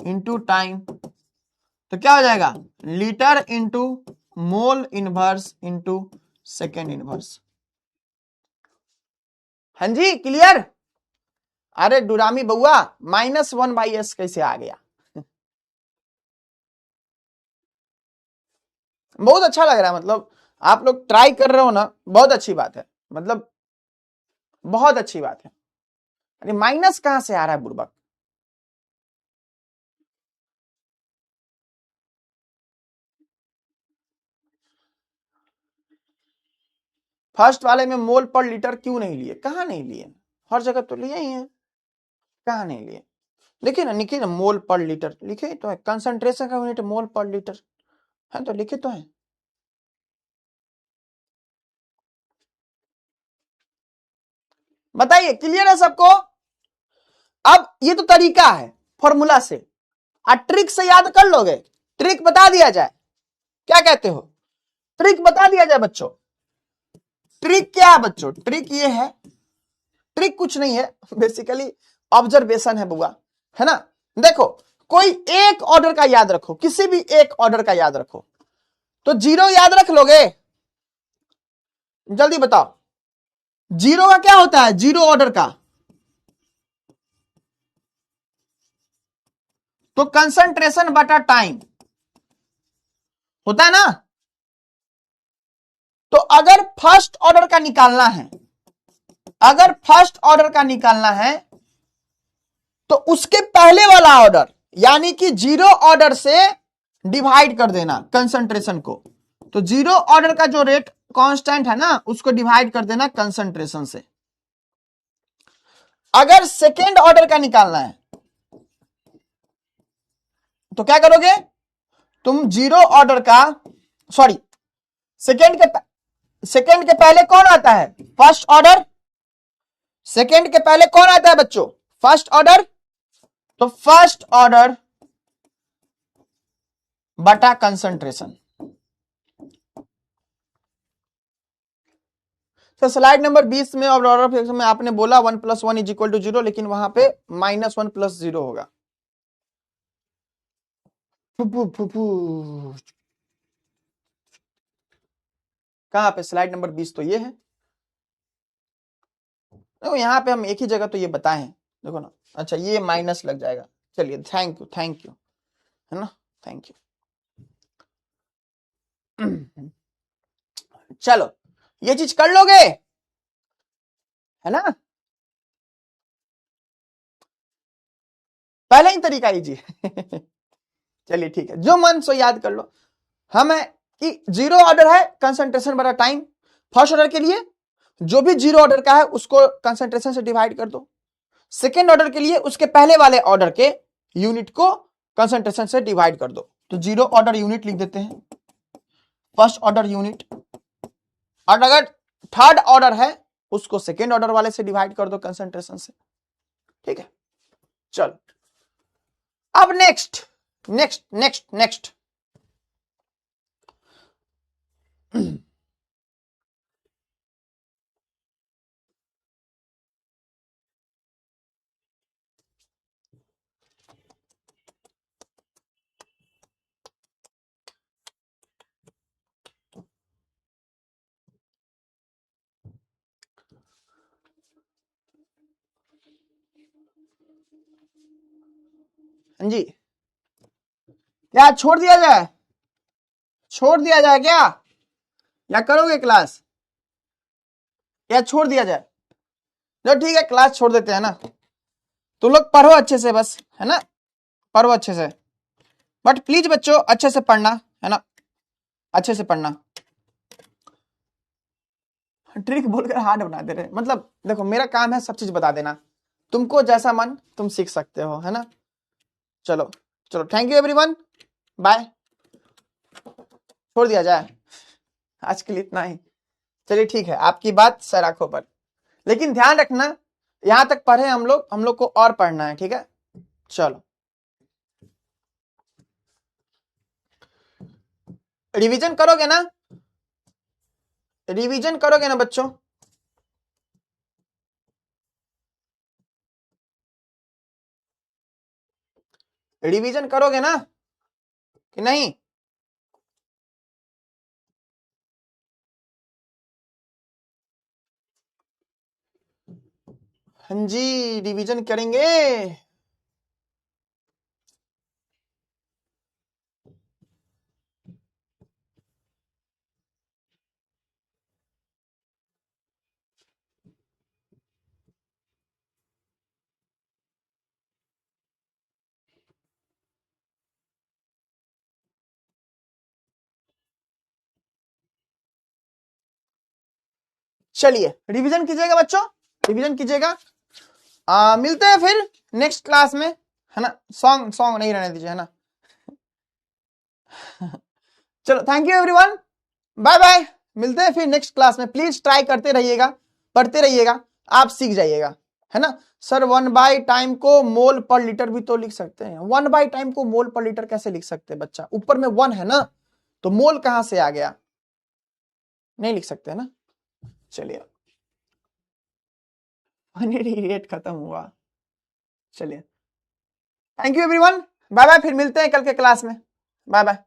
इंटू टाइम। तो क्या हो जाएगा, litre into mole inverse into second inverse. हाँ जी क्लियर। अरे डुरामी बउआ, -1/s कैसे आ गया? बहुत अच्छा लग रहा है, मतलब आप लोग ट्राई कर रहे हो ना, बहुत अच्छी बात है, मतलब बहुत अच्छी बात है। अरे माइनस कहां से आ रहा है बुड़बक? फर्स्ट वाले में मोल पर लीटर क्यों नहीं लिए, कहां नहीं लिए, हर जगह तो लिए ही है, कहां नहीं लिए। लिखिए ना, लिखिए ना, मोल पर लीटर लिखे तो है, कंसंट्रेशन का यूनिट मोल पर लीटर है, तो लिखे तो है। बताइए क्लियर है सबको। अब ये तो तरीका है फॉर्मूला से, ट्रिक से याद कर लोगे, ट्रिक बता दिया जाए, क्या कहते हो, ट्रिक बता दिया जाए बच्चों। ट्रिक क्या है बच्चों, ट्रिक ये है, ट्रिक कुछ नहीं है, बेसिकली ऑब्जर्वेशन है बुआ, है ना। देखो कोई एक ऑर्डर का याद रखो, किसी भी एक ऑर्डर का याद रखो, तो 0 याद रख लोगे, जल्दी बताओ। 0 का क्या होता है, 0 ऑर्डर का, तो कंसंट्रेशन बटा टाइम होता है ना। तो अगर फर्स्ट ऑर्डर का निकालना है, अगर फर्स्ट ऑर्डर का निकालना है, तो उसके पहले वाला ऑर्डर यानी कि 0 ऑर्डर से डिवाइड कर देना कंसंट्रेशन को। तो 0 ऑर्डर का जो रेट कांस्टेंट है ना, उसको डिवाइड कर देना कंसंट्रेशन से। अगर सेकेंड ऑर्डर का निकालना है तो क्या करोगे तुम, 0 ऑर्डर का, सॉरी, सेकेंड के पहले कौन आता है, फर्स्ट ऑर्डर। सेकेंड के पहले कौन आता है बच्चों, फर्स्ट ऑर्डर। तो फर्स्ट ऑर्डर बटा कंसंट्रेशन। तो स्लाइड नंबर 20 में और ऑर्डर ऑफ एक्शन में आपने बोला 1 + 1 = 0, लेकिन वहां पे -1 + 0 होगा। कहां पे, स्लाइड नंबर 20 तो ये है। देखो यहाँ पे हम एक ही जगह तो ये बताए हैं, देखो ना। अच्छा ये माइनस लग जाएगा, चलिए थैंक यू, थैंक यू, है ना, थैंक यू। चलो ये चीज कर लोगे, है ना, पहले ही तरीका लीजिए। चलिए ठीक है, जो मन सो याद कर लो। हम है कि 0 ऑर्डर है, कंसंट्रेशन बटा टाइम फर्स्ट ऑर्डर के लिए, जो भी जीरो ऑर्डर का है उसको कंसंट्रेशन से डिवाइड कर दो। सेकेंड ऑर्डर के लिए उसके पहले वाले ऑर्डर के यूनिट को कंसंट्रेशन से डिवाइड कर दो। तो जीरो ऑर्डर यूनिट लिख देते हैं, फर्स्ट ऑर्डर यूनिट। और अगर थर्ड ऑर्डर है उसको सेकेंड ऑर्डर वाले से डिवाइड कर दो कंसंट्रेशन से। ठीक है, चलो अब नेक्स्ट नेक्स्ट नेक्स्ट नेक्स्ट हाँ जी, क्या छोड़ दिया जाए? छोड़ दिया जाए क्या, या करोगे क्लास, या छोड़ दिया जाए? चलो ठीक है, क्लास छोड़ देते हैं ना। तुम लोग पढ़ो अच्छे से बस, है ना, पढ़ो अच्छे से। बट प्लीज बच्चों अच्छे से पढ़ना, है ना, अच्छे से पढ़ना। ट्रिक बोलकर हार्ड बना दे रहे, मतलब देखो मेरा काम है सब चीज बता देना, तुमको जैसा मन तुम सीख सकते हो, है ना। चलो चलो, थैंक यू एवरीवन, बाय। छोड़ दिया जाए, आज के लिए इतना ही। चलिए ठीक है, आपकी बात सर आंखों पर, लेकिन ध्यान रखना यहां तक पढ़े हम लोग को और पढ़ना है, ठीक है। चलो रिवीजन करोगे ना, रिवीजन करोगे ना बच्चों? रिवीजन करोगे ना कि नहीं? हाँ जी, रिवीजन करेंगे। चलिए रिवीजन कीजिएगा बच्चों, रिवीजन कीजिएगा। मिलते हैं फिर नेक्स्ट क्लास में, है ना। सॉन्ग सॉन्ग नहीं रहने दीजिए, है ना। चलो thank you everyone, bye bye. मिलते हैं फिर नेक्स्ट क्लास में, प्लीज ट्राई करते रहिएगा, पढ़ते रहिएगा, आप सीख जाइएगा, है ना। सर 1/टाइम को मोल पर लीटर भी तो लिख सकते हैं। 1/टाइम को मोल पर लीटर कैसे लिख सकते हैं बच्चा, ऊपर में 1 है ना, तो मोल कहां से आ गया, नहीं लिख सकते, है ना। चलिए रेट खत्म हुआ, चलिए thank you everyone, bye bye. फिर मिलते हैं कल के क्लास में, बाय बाय।